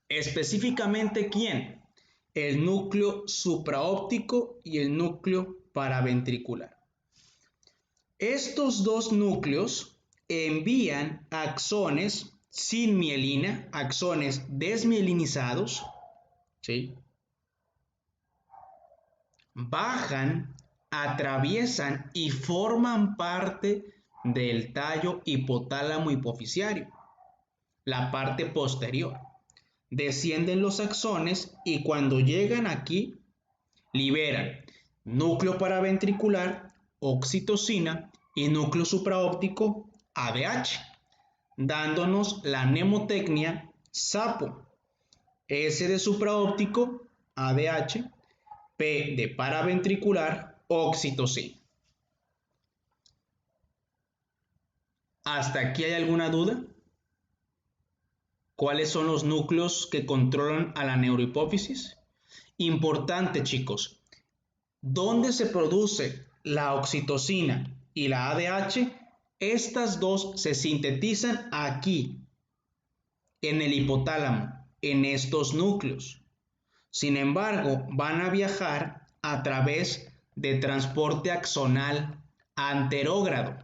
Específicamente, ¿quién? El núcleo supraóptico y el núcleo paraventricular. Estos dos núcleos envían axones sin mielina, axones desmielinizados, ¿sí? Bajan, atraviesan y forman parte del tallo hipotálamo hipofisiario, la parte posterior. Descienden los axones y cuando llegan aquí, liberan núcleo paraventricular, oxitocina y núcleo supraóptico, ADH, dándonos la mnemotecnia SAPO. S de supraóptico, ADH, P de paraventricular, oxitocina. ¿Hasta aquí hay alguna duda? ¿Cuáles son los núcleos que controlan a la neurohipófisis? Importante, chicos. ¿Dónde se produce la oxitocina y la ADH? Estas dos se sintetizan aquí, en el hipotálamo, en estos núcleos. Sin embargo, van a viajar a través de transporte axonal anterógrado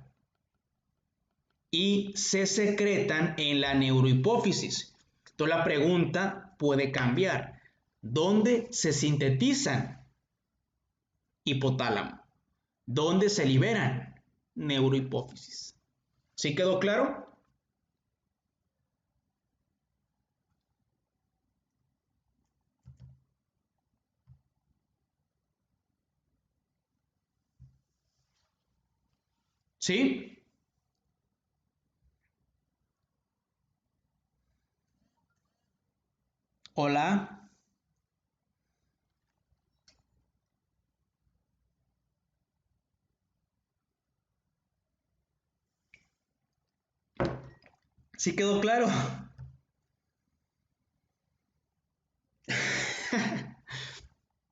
y se secretan en la neurohipófisis. Entonces la pregunta puede cambiar. ¿Dónde se sintetizan? Hipotálamo. ¿Dónde se liberan? Neurohipófisis. ¿Sí quedó claro? ¿Sí? Hola. ¿Sí quedó claro?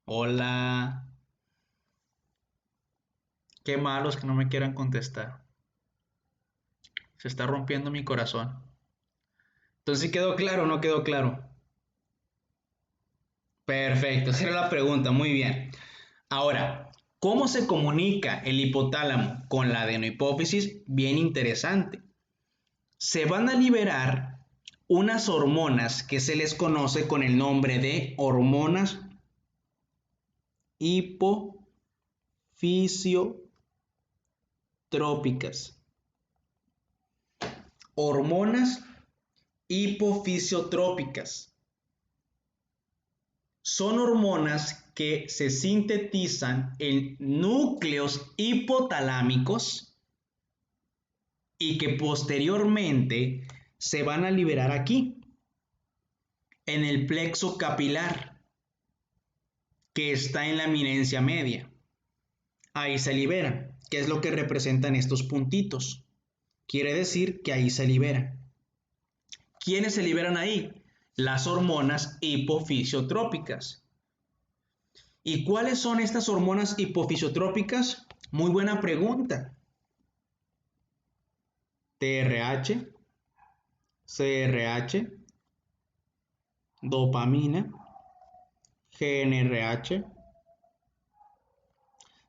Hola. Qué malos que no me quieran contestar. Se está rompiendo mi corazón. Entonces, ¿sí quedó claro o no quedó claro? Perfecto, esa era la pregunta, muy bien. Ahora, ¿cómo se comunica el hipotálamo con la adenohipófisis? Bien interesante. Se van a liberar unas hormonas que se les conoce con el nombre de hormonas hipofisiotrópicas. Hormonas hipofisiotrópicas. Son hormonas que se sintetizan en núcleos hipotalámicos y que posteriormente se van a liberar aquí, en el plexo capilar, que está en la eminencia media. Ahí se liberan. ¿Qué es lo que representan estos puntitos? Quiere decir que ahí se liberan. ¿Quiénes se liberan ahí? Las hormonas hipofisiotrópicas. ¿Y cuáles son estas hormonas hipofisiotrópicas? Muy buena pregunta. TRH, CRH, dopamina, GnRH,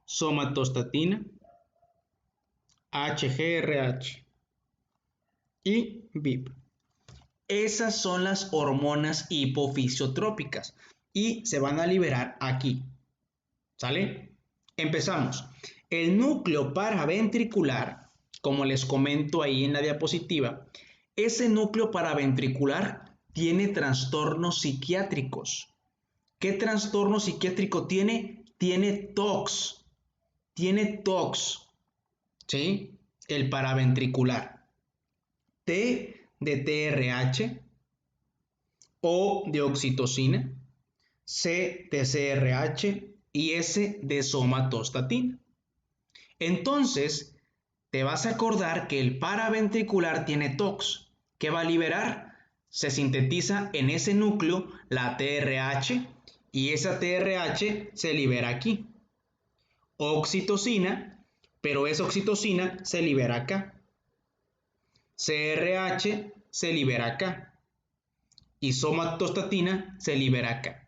somatostatina, HGRH y VIP. Esas son las hormonas hipofisiotrópicas y se van a liberar aquí. ¿Sale? Empezamos. El núcleo paraventricular, como les comento ahí en la diapositiva, ese núcleo paraventricular tiene trastornos psiquiátricos. ¿Qué trastorno psiquiátrico tiene? Tiene TOX. Tiene TOX. ¿Sí? El paraventricular. T de TRH, O de oxitocina, C de CRH y S de somatostatina. Entonces, te vas a acordar que el paraventricular tiene TOX. ¿Qué va a liberar? Se sintetiza en ese núcleo la TRH y esa TRH se libera aquí. Oxitocina, pero esa oxitocina se libera acá. CRH se libera acá y somatostatina se libera acá.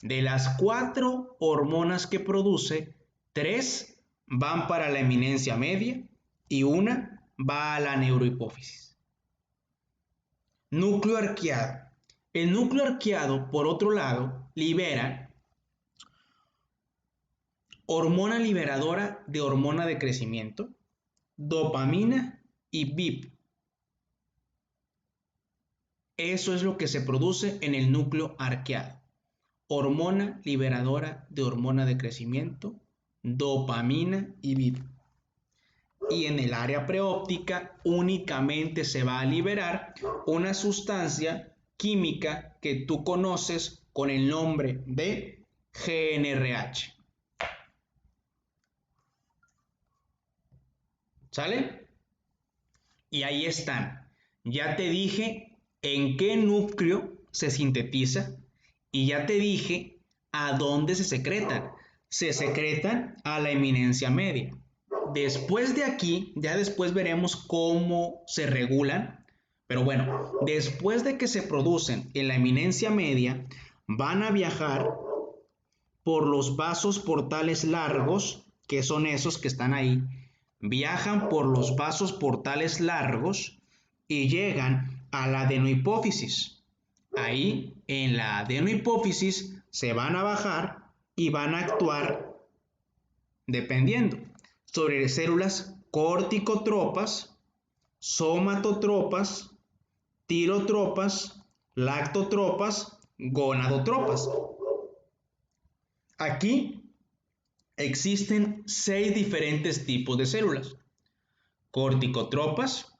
De las 4 hormonas que produce, 3 van para la eminencia media y 1 va a la neurohipófisis. Núcleo arqueado. El núcleo arqueado, por otro lado, libera hormona liberadora de hormona de crecimiento, dopamina y VIP. Eso es lo que se produce en el núcleo arqueado. Hormona liberadora de hormona de crecimiento, dopamina y VIP. Y en el área preóptica únicamente se va a liberar una sustancia química que tú conoces con el nombre de GnRH. ¿Sale? Y ahí están. Ya te dije en qué núcleo se sintetiza y ya te dije a dónde se secretan. Se secretan a la eminencia media. Después de aquí, ya después veremos cómo se regulan, pero bueno, después de que se producen en la eminencia media, van a viajar por los vasos portales largos, que son esos que están ahí, viajan por los vasos portales largos y llegan a la adenohipófisis. Ahí, en la adenohipófisis, se van a bajar y van a actuar dependiendo sobre células corticotropas, somatotropas, tirotropas, lactotropas, gonadotropas. Aquí existen 6 diferentes tipos de células: corticotropas,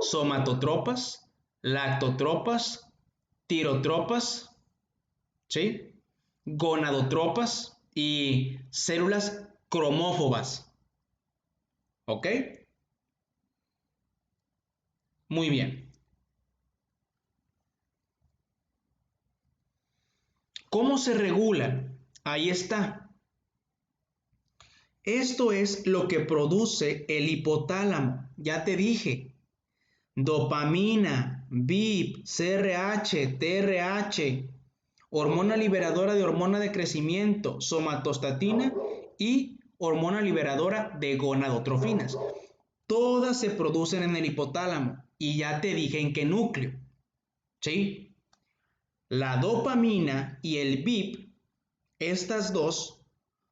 somatotropas, lactotropas, tirotropas, ¿sí? Gonadotropas y células cromófobas. ¿Ok? Muy bien. ¿Cómo se regulan? Ahí está. Esto es lo que produce el hipotálamo. Ya te dije. Dopamina, VIP, CRH, TRH, hormona liberadora de hormona de crecimiento, somatostatina y hormona liberadora de gonadotrofinas. Todas se producen en el hipotálamo y ya te dije en qué núcleo, ¿sí? La dopamina y el VIP, estas dos,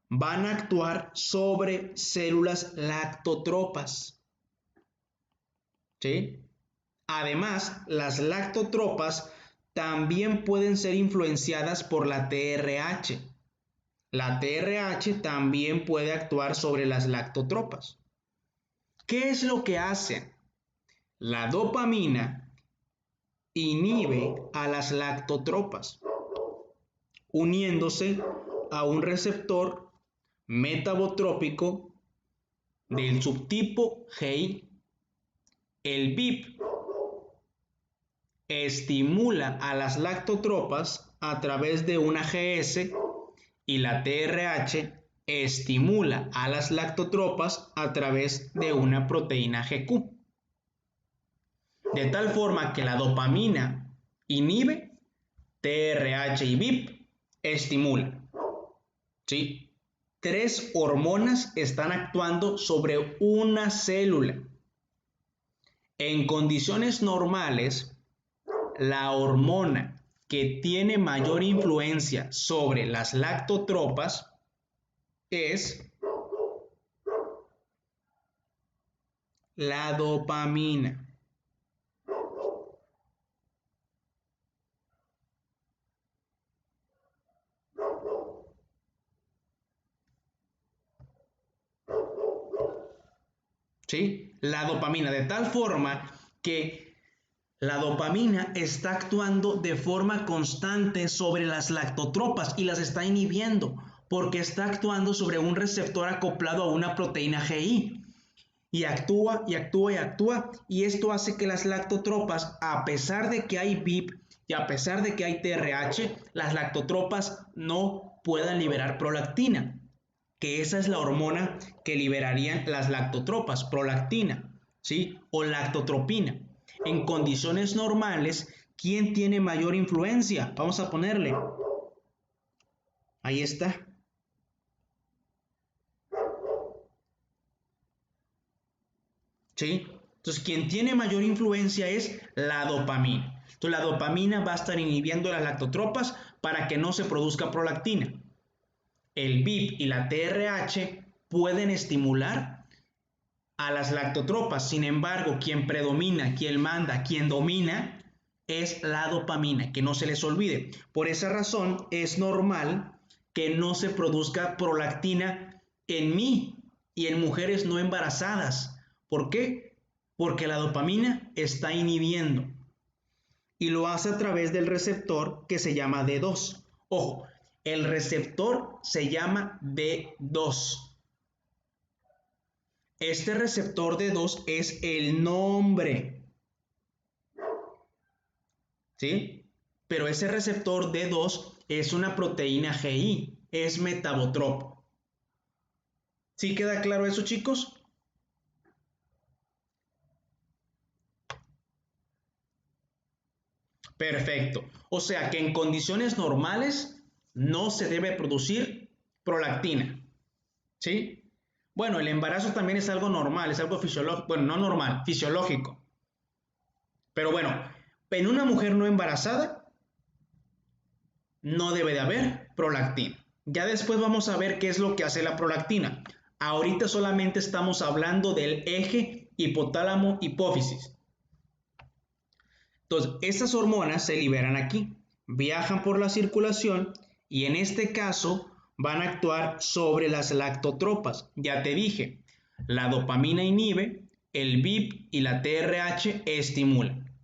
van a actuar sobre células lactotropas, ¿sí? Además, las lactotropas también pueden ser influenciadas por la TRH. La TRH también puede actuar sobre las lactotropas. ¿Qué es lo que hace? La dopamina inhibe a las lactotropas, uniéndose a un receptor metabotrópico del subtipo GI. El VIP estimula a las lactotropas a través de una GS y la TRH estimula a las lactotropas a través de una proteína GQ. De tal forma que la dopamina inhibe, TRH y VIP estimula. ¿Sí? 3 hormonas están actuando sobre una célula. En condiciones normales, la hormona que tiene mayor influencia sobre las lactotropas es la dopamina. ¿Sí? La dopamina, de tal forma que la dopamina está actuando de forma constante sobre las lactotropas y las está inhibiendo porque está actuando sobre un receptor acoplado a una proteína GI. Y actúa y actúa y actúa, y esto hace que las lactotropas, a pesar de que hay VIP y a pesar de que hay TRH, las lactotropas no puedan liberar prolactina, que esa es la hormona que liberarían las lactotropas, prolactina, ¿sí? O lactotropina. En condiciones normales, ¿quién tiene mayor influencia? Vamos a ponerle. Ahí está. ¿Sí? Entonces, quien tiene mayor influencia es la dopamina. Entonces, la dopamina va a estar inhibiendo las lactotropas para que no se produzca prolactina. El VIP y la TRH pueden estimular a las lactotropas. Sin embargo, quien predomina, quien manda, quien domina es la dopamina, que no se les olvide. Por esa razón, es normal que no se produzca prolactina en mí y en mujeres no embarazadas. ¿Por qué? Porque la dopamina está inhibiendo y lo hace a través del receptor que se llama D2. Ojo, el receptor se llama D2. Este receptor D2 es el nombre, ¿sí? Pero ese receptor D2 es una proteína GI, es metabotropo. ¿Sí queda claro eso, chicos? Perfecto. O sea que en condiciones normales no se debe producir prolactina. ¿Sí? Bueno, el embarazo también es algo normal, es algo fisiológico, bueno, no normal, fisiológico. Pero bueno, en una mujer no embarazada no debe de haber prolactina. Ya después vamos a ver qué es lo que hace la prolactina. Ahorita solamente estamos hablando del eje hipotálamo-hipófisis. Entonces, estas hormonas se liberan aquí, viajan por la circulación y en este caso van a actuar sobre las lactotropas. Ya te dije, la dopamina inhibe, el VIP y la TRH estimulan.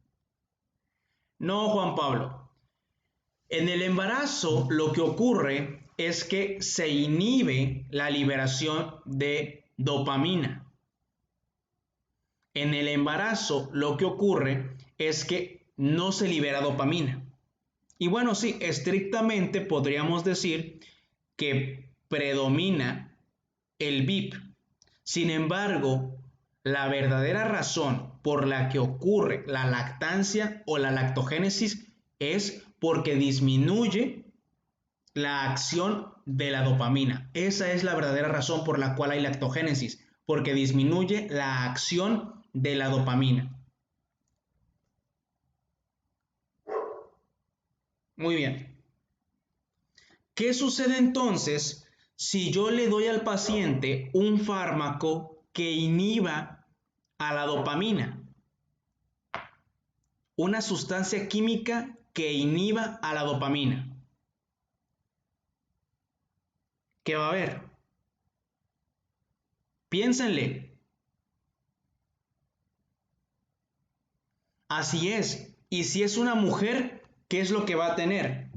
No, Juan Pablo. En el embarazo lo que ocurre es que se inhibe la liberación de dopamina. En el embarazo lo que ocurre es que no se libera dopamina. Y bueno, sí, estrictamente podríamos decir que predomina el VIP. Sin embargo, la verdadera razón por la que ocurre la lactancia o la lactogénesis es porque disminuye la acción de la dopamina. Esa es la verdadera razón por la cual hay lactogénesis, porque disminuye la acción de la dopamina. Muy bien. ¿Qué sucede entonces si yo le doy al paciente un fármaco que inhiba a la dopamina? Una sustancia química que inhiba a la dopamina. ¿Qué va a haber? Piénsenle. Así es. Y si es una mujer, ¿qué es lo que va a tener?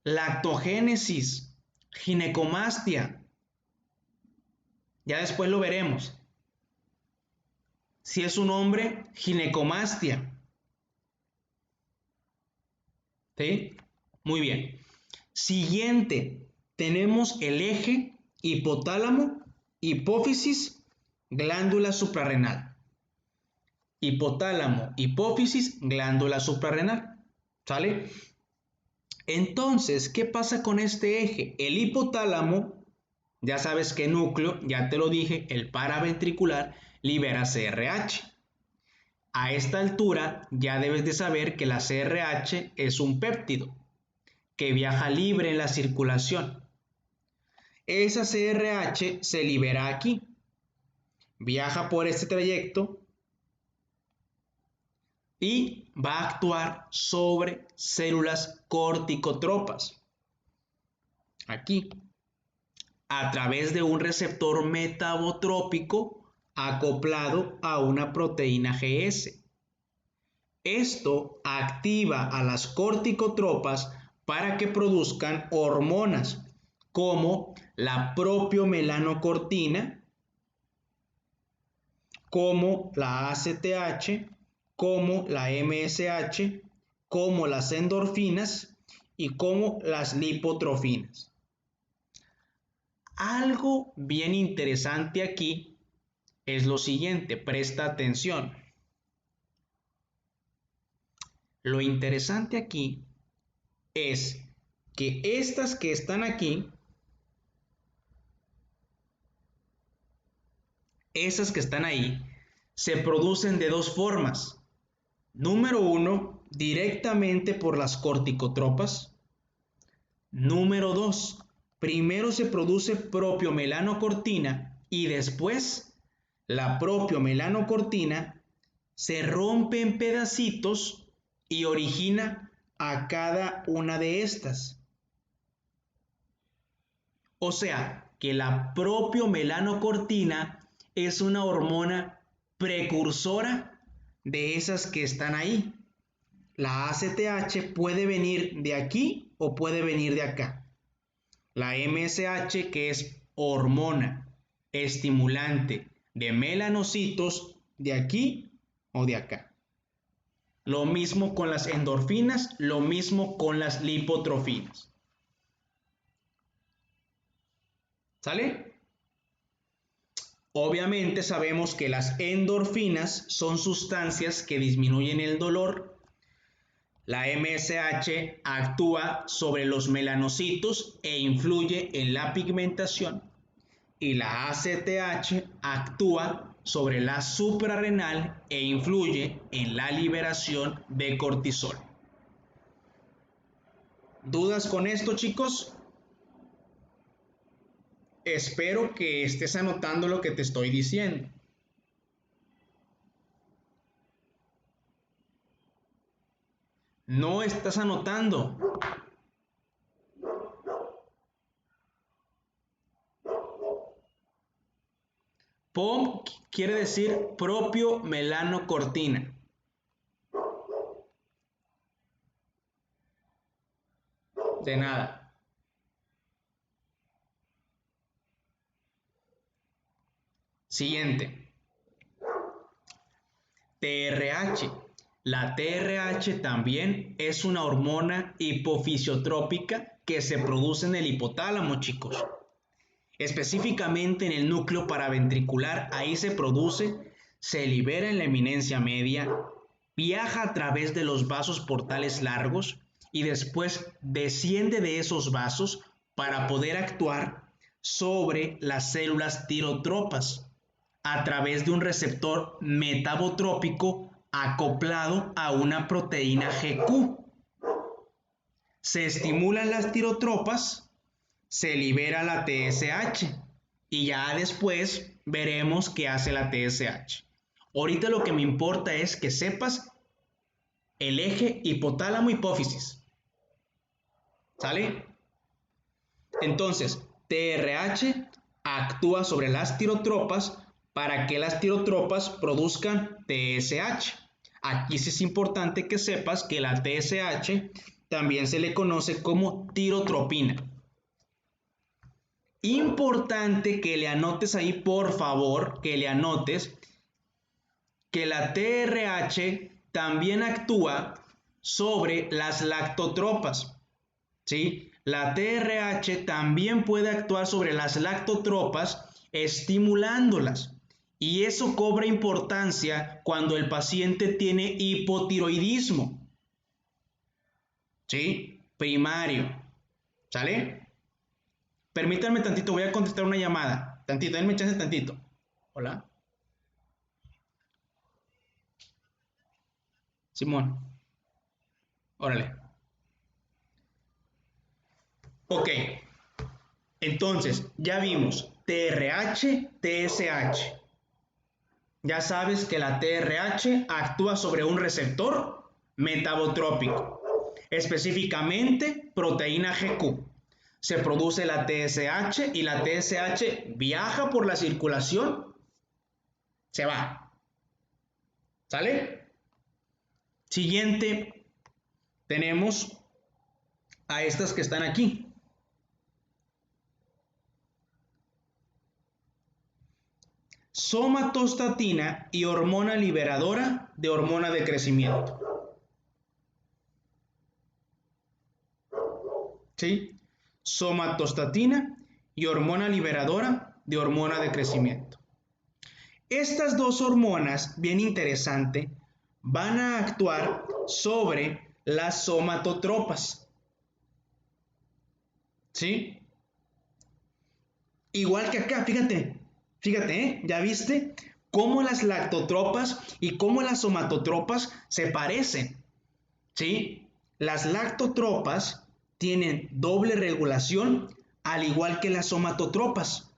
Lactogénesis, ginecomastia. Ya después lo veremos. Si es un hombre, ginecomastia. ¿Sí? Muy bien. Siguiente, tenemos el eje hipotálamo, hipófisis, glándula suprarrenal. Hipotálamo, hipófisis, glándula suprarrenal. ¿Sale? Entonces, ¿qué pasa con este eje? El hipotálamo, ya sabes qué núcleo, ya te lo dije, el paraventricular, libera CRH. A esta altura ya debes de saber que la CRH es un péptido que viaja libre en la circulación. Esa CRH se libera aquí, viaja por este trayecto y va a actuar sobre células corticotropas. Aquí, a través de un receptor metabotrópico acoplado a una proteína GS. Esto activa a las corticotropas para que produzcan hormonas como la propiomelanocortina, como la ACTH, como la MSH, como las endorfinas y como las lipotrofinas. Algo bien interesante aquí es lo siguiente, presta atención. Lo interesante aquí es que estas que están aquí, esas que están ahí, se producen de dos formas. Número uno, directamente por las corticotropas. Número dos, primero se produce propiomelanocortina y después la propiomelanocortina se rompe en pedacitos y origina a cada una de estas. O sea, que la propiomelanocortina es una hormona precursora de esas que están ahí. La ACTH puede venir de aquí o puede venir de acá. La MSH, que es hormona estimulante de melanocitos, de aquí o de acá. Lo mismo con las endorfinas, lo mismo con las lipotrofinas. ¿Sale? Obviamente sabemos que las endorfinas son sustancias que disminuyen el dolor. La MSH actúa sobre los melanocitos e influye en la pigmentación. Y la ACTH actúa sobre la suprarrenal e influye en la liberación de cortisol. ¿Dudas con esto, chicos? Espero que estés anotando lo que te estoy diciendo. No estás anotando. POM quiere decir propiomelanocortina. De nada. Siguiente. TRH. La TRH también es una hormona hipofisiotrópica que se produce en el hipotálamo, chicos. Específicamente en el núcleo paraventricular, ahí se produce, se libera en la eminencia media, viaja a través de los vasos portales largos y después desciende de esos vasos para poder actuar sobre las células tirotropas a través de un receptor metabotrópico acoplado a una proteína GQ. Se estimulan las tirotropas, se libera la TSH y ya después veremos qué hace la TSH. Ahorita lo que me importa es que sepas el eje hipotálamo-hipófisis. ¿Sale? Entonces, TRH actúa sobre las tirotropas para que las tirotropas produzcan TSH. Aquí sí es importante que sepas que la TSH también se le conoce como tirotropina. Importante que le anotes ahí, por favor, que le anotes que la TRH también actúa sobre las lactotropas, ¿sí? La TRH también puede actuar sobre las lactotropas estimulándolas. Y eso cobra importancia cuando el paciente tiene hipotiroidismo, ¿sí? Primario, ¿sale? Permítanme tantito, voy a contestar una llamada. Tantito, denme chance tantito. Hola. Simón. Órale. Ok. Entonces, ya vimos TRH, TSH. Ya sabes que la TRH actúa sobre un receptor metabotrópico, específicamente proteína GQ. Se produce la TSH y la TSH viaja por la circulación, se va. ¿Sale? Siguiente, tenemos a estas que están aquí. Somatostatina y hormona liberadora de hormona de crecimiento. ¿Sí? Somatostatina y hormona liberadora de hormona de crecimiento. Estas dos hormonas, bien interesante, van a actuar sobre las somatotropas. ¿Sí? Igual que acá, fíjate, ¿ya viste cómo las lactotropas y cómo las somatotropas se parecen? ¿Sí? Las lactotropas tienen doble regulación, al igual que las somatotropas.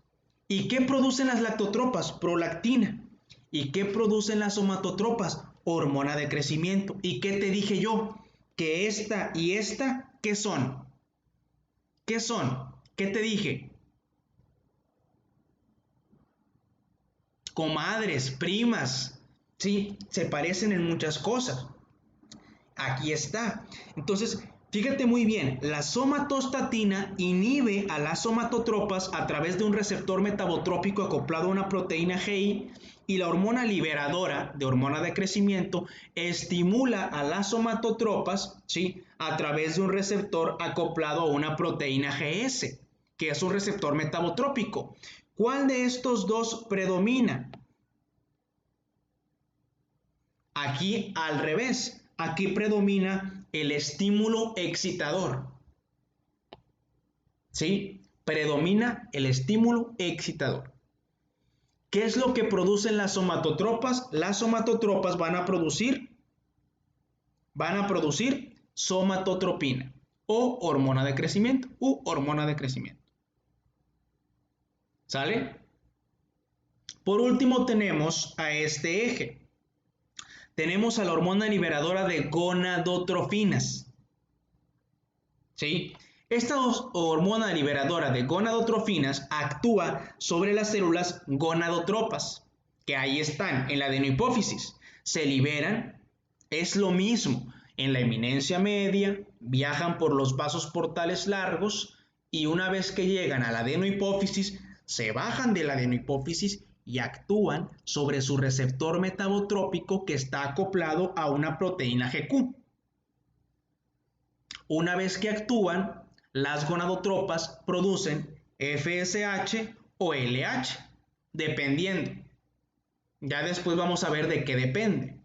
¿Y qué producen las lactotropas? Prolactina. ¿Y qué producen las somatotropas? Hormona de crecimiento. ¿Y qué te dije yo? Que esta y esta, ¿qué son? ¿Qué son? ¿Qué te dije? Comadres, primas, ¿sí? Se parecen en muchas cosas. Aquí está. Entonces, fíjate muy bien, la somatostatina inhibe a las somatotropas a través de un receptor metabotrópico acoplado a una proteína GI y la hormona liberadora de hormona de crecimiento estimula a las somatotropas, ¿sí? A través de un receptor acoplado a una proteína GS, que es un receptor metabotrópico. ¿Cuál de estos dos predomina? Aquí al revés, aquí predomina el estímulo excitador. ¿Sí? Predomina el estímulo excitador. ¿Qué es lo que producen las somatotropas? Las somatotropas van a producir somatotropina o hormona de crecimiento ¿Sale? Por último tenemos a este eje. Tenemos a la hormona liberadora de gonadotrofinas. ¿Sí? Esta hormona liberadora de gonadotrofinas actúa sobre las células gonadotropas, que ahí están en la adenohipófisis. Se liberan, es lo mismo, en la eminencia media, viajan por los vasos portales largos y una vez que llegan a la adenohipófisis, se bajan de la adenohipófisis y actúan sobre su receptor metabotrópico que está acoplado a una proteína GQ. Una vez que actúan, las gonadotropas producen FSH o LH, dependiendo. Ya después vamos a ver de qué depende.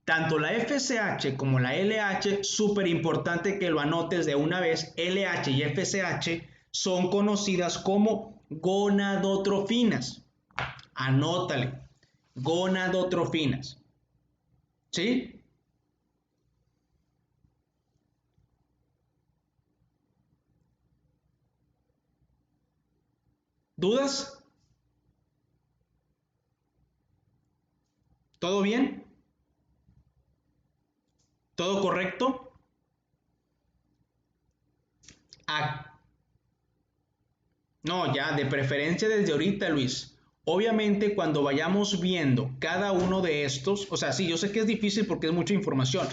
Tanto la FSH como la LH, súper importante que lo anotes de una vez, LH y FSH son conocidas como gonadotrofinas. Anótale, gonadotrofinas. ¿Sí? ¿Dudas? ¿Todo bien? ¿Todo correcto? Ah, no, ya, de preferencia desde ahorita, Luis. Obviamente, cuando vayamos viendo cada uno de estos, o sea, sí, yo sé que es difícil porque es mucha información.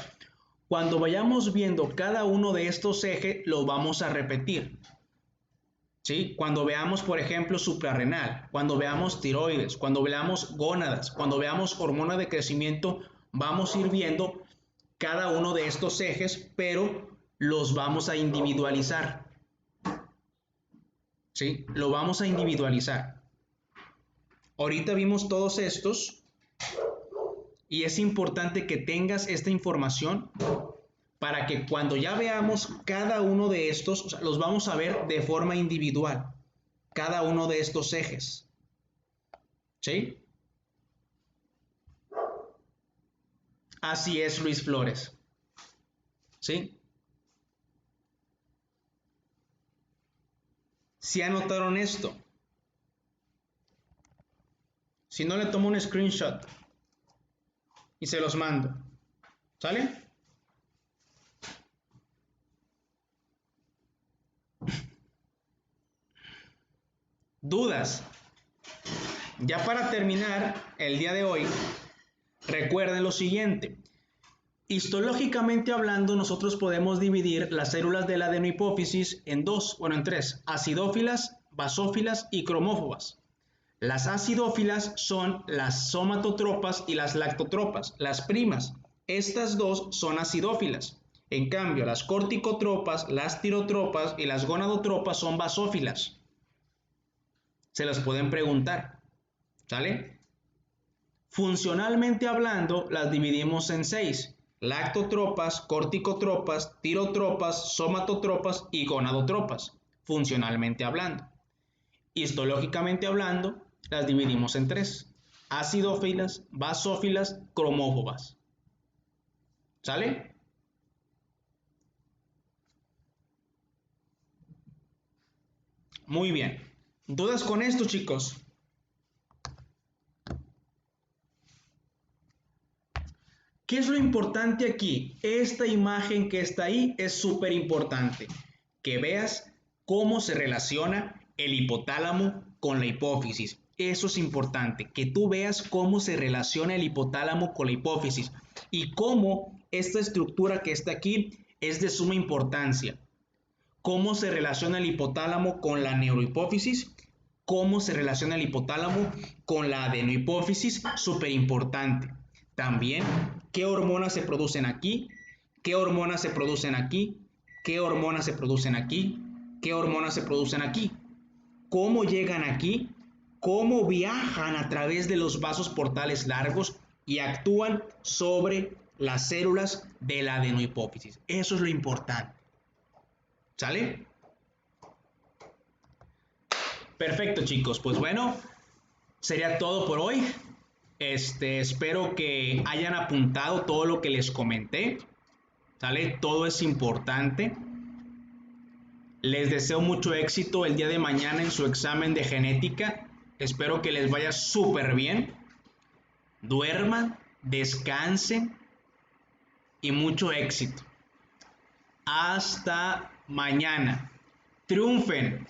Cuando vayamos viendo cada uno de estos ejes, los vamos a repetir. ¿Sí? Cuando veamos, por ejemplo, suprarrenal, cuando veamos tiroides, cuando veamos gónadas, cuando veamos hormona de crecimiento, vamos a ir viendo cada uno de estos ejes, pero los vamos a individualizar. ¿Sí? Lo vamos a individualizar. Ahorita vimos todos estos y es importante que tengas esta información para que cuando ya veamos cada uno de estos, o sea, los vamos a ver de forma individual, cada uno de estos ejes. ¿Sí? Así es, Luis Flores. ¿Sí? Si anotaron esto, si no le tomo un screenshot y se los mando, ¿sale? ¿Dudas? Ya para terminar el día de hoy, recuerden lo siguiente. Histológicamente hablando, nosotros podemos dividir las células de la adenohipófisis en dos, bueno, en tres: acidófilas, basófilas y cromófobas. Las acidófilas son las somatotropas y las lactotropas, las primas. Estas dos son acidófilas. En cambio, las corticotropas, las tirotropas y las gonadotropas son basófilas. Se las pueden preguntar, ¿sale? Funcionalmente hablando, las dividimos en 6: lactotropas, corticotropas, tirotropas, somatotropas y gonadotropas, funcionalmente hablando. Histológicamente hablando, las dividimos en 3: acidófilas, basófilas, cromófobas. ¿Sale? Muy bien. ¿Dudas con esto, chicos? ¿Qué es lo importante aquí? Esta imagen que está ahí es súper importante. Que veas cómo se relaciona el hipotálamo con la hipófisis. Eso es importante, que tú veas cómo se relaciona el hipotálamo con la hipófisis y cómo esta estructura que está aquí es de suma importancia. Cómo se relaciona el hipotálamo con la neurohipófisis, cómo se relaciona el hipotálamo con la adenohipófisis, súper importante. También, qué hormonas se producen aquí, qué hormonas se producen aquí, qué hormonas se producen aquí, qué hormonas se producen aquí, cómo llegan aquí, cómo viajan a través de los vasos portales largos y actúan sobre las células de la adenohipófisis. Eso es lo importante. ¿Sale? Perfecto, chicos. Pues bueno, sería todo por hoy. Espero que hayan apuntado todo lo que les comenté. ¿Sale? Todo es importante. Les deseo mucho éxito el día de mañana en su examen de genética. Espero que les vaya súper bien. Duerman, descansen y mucho éxito. Hasta mañana. Triunfen.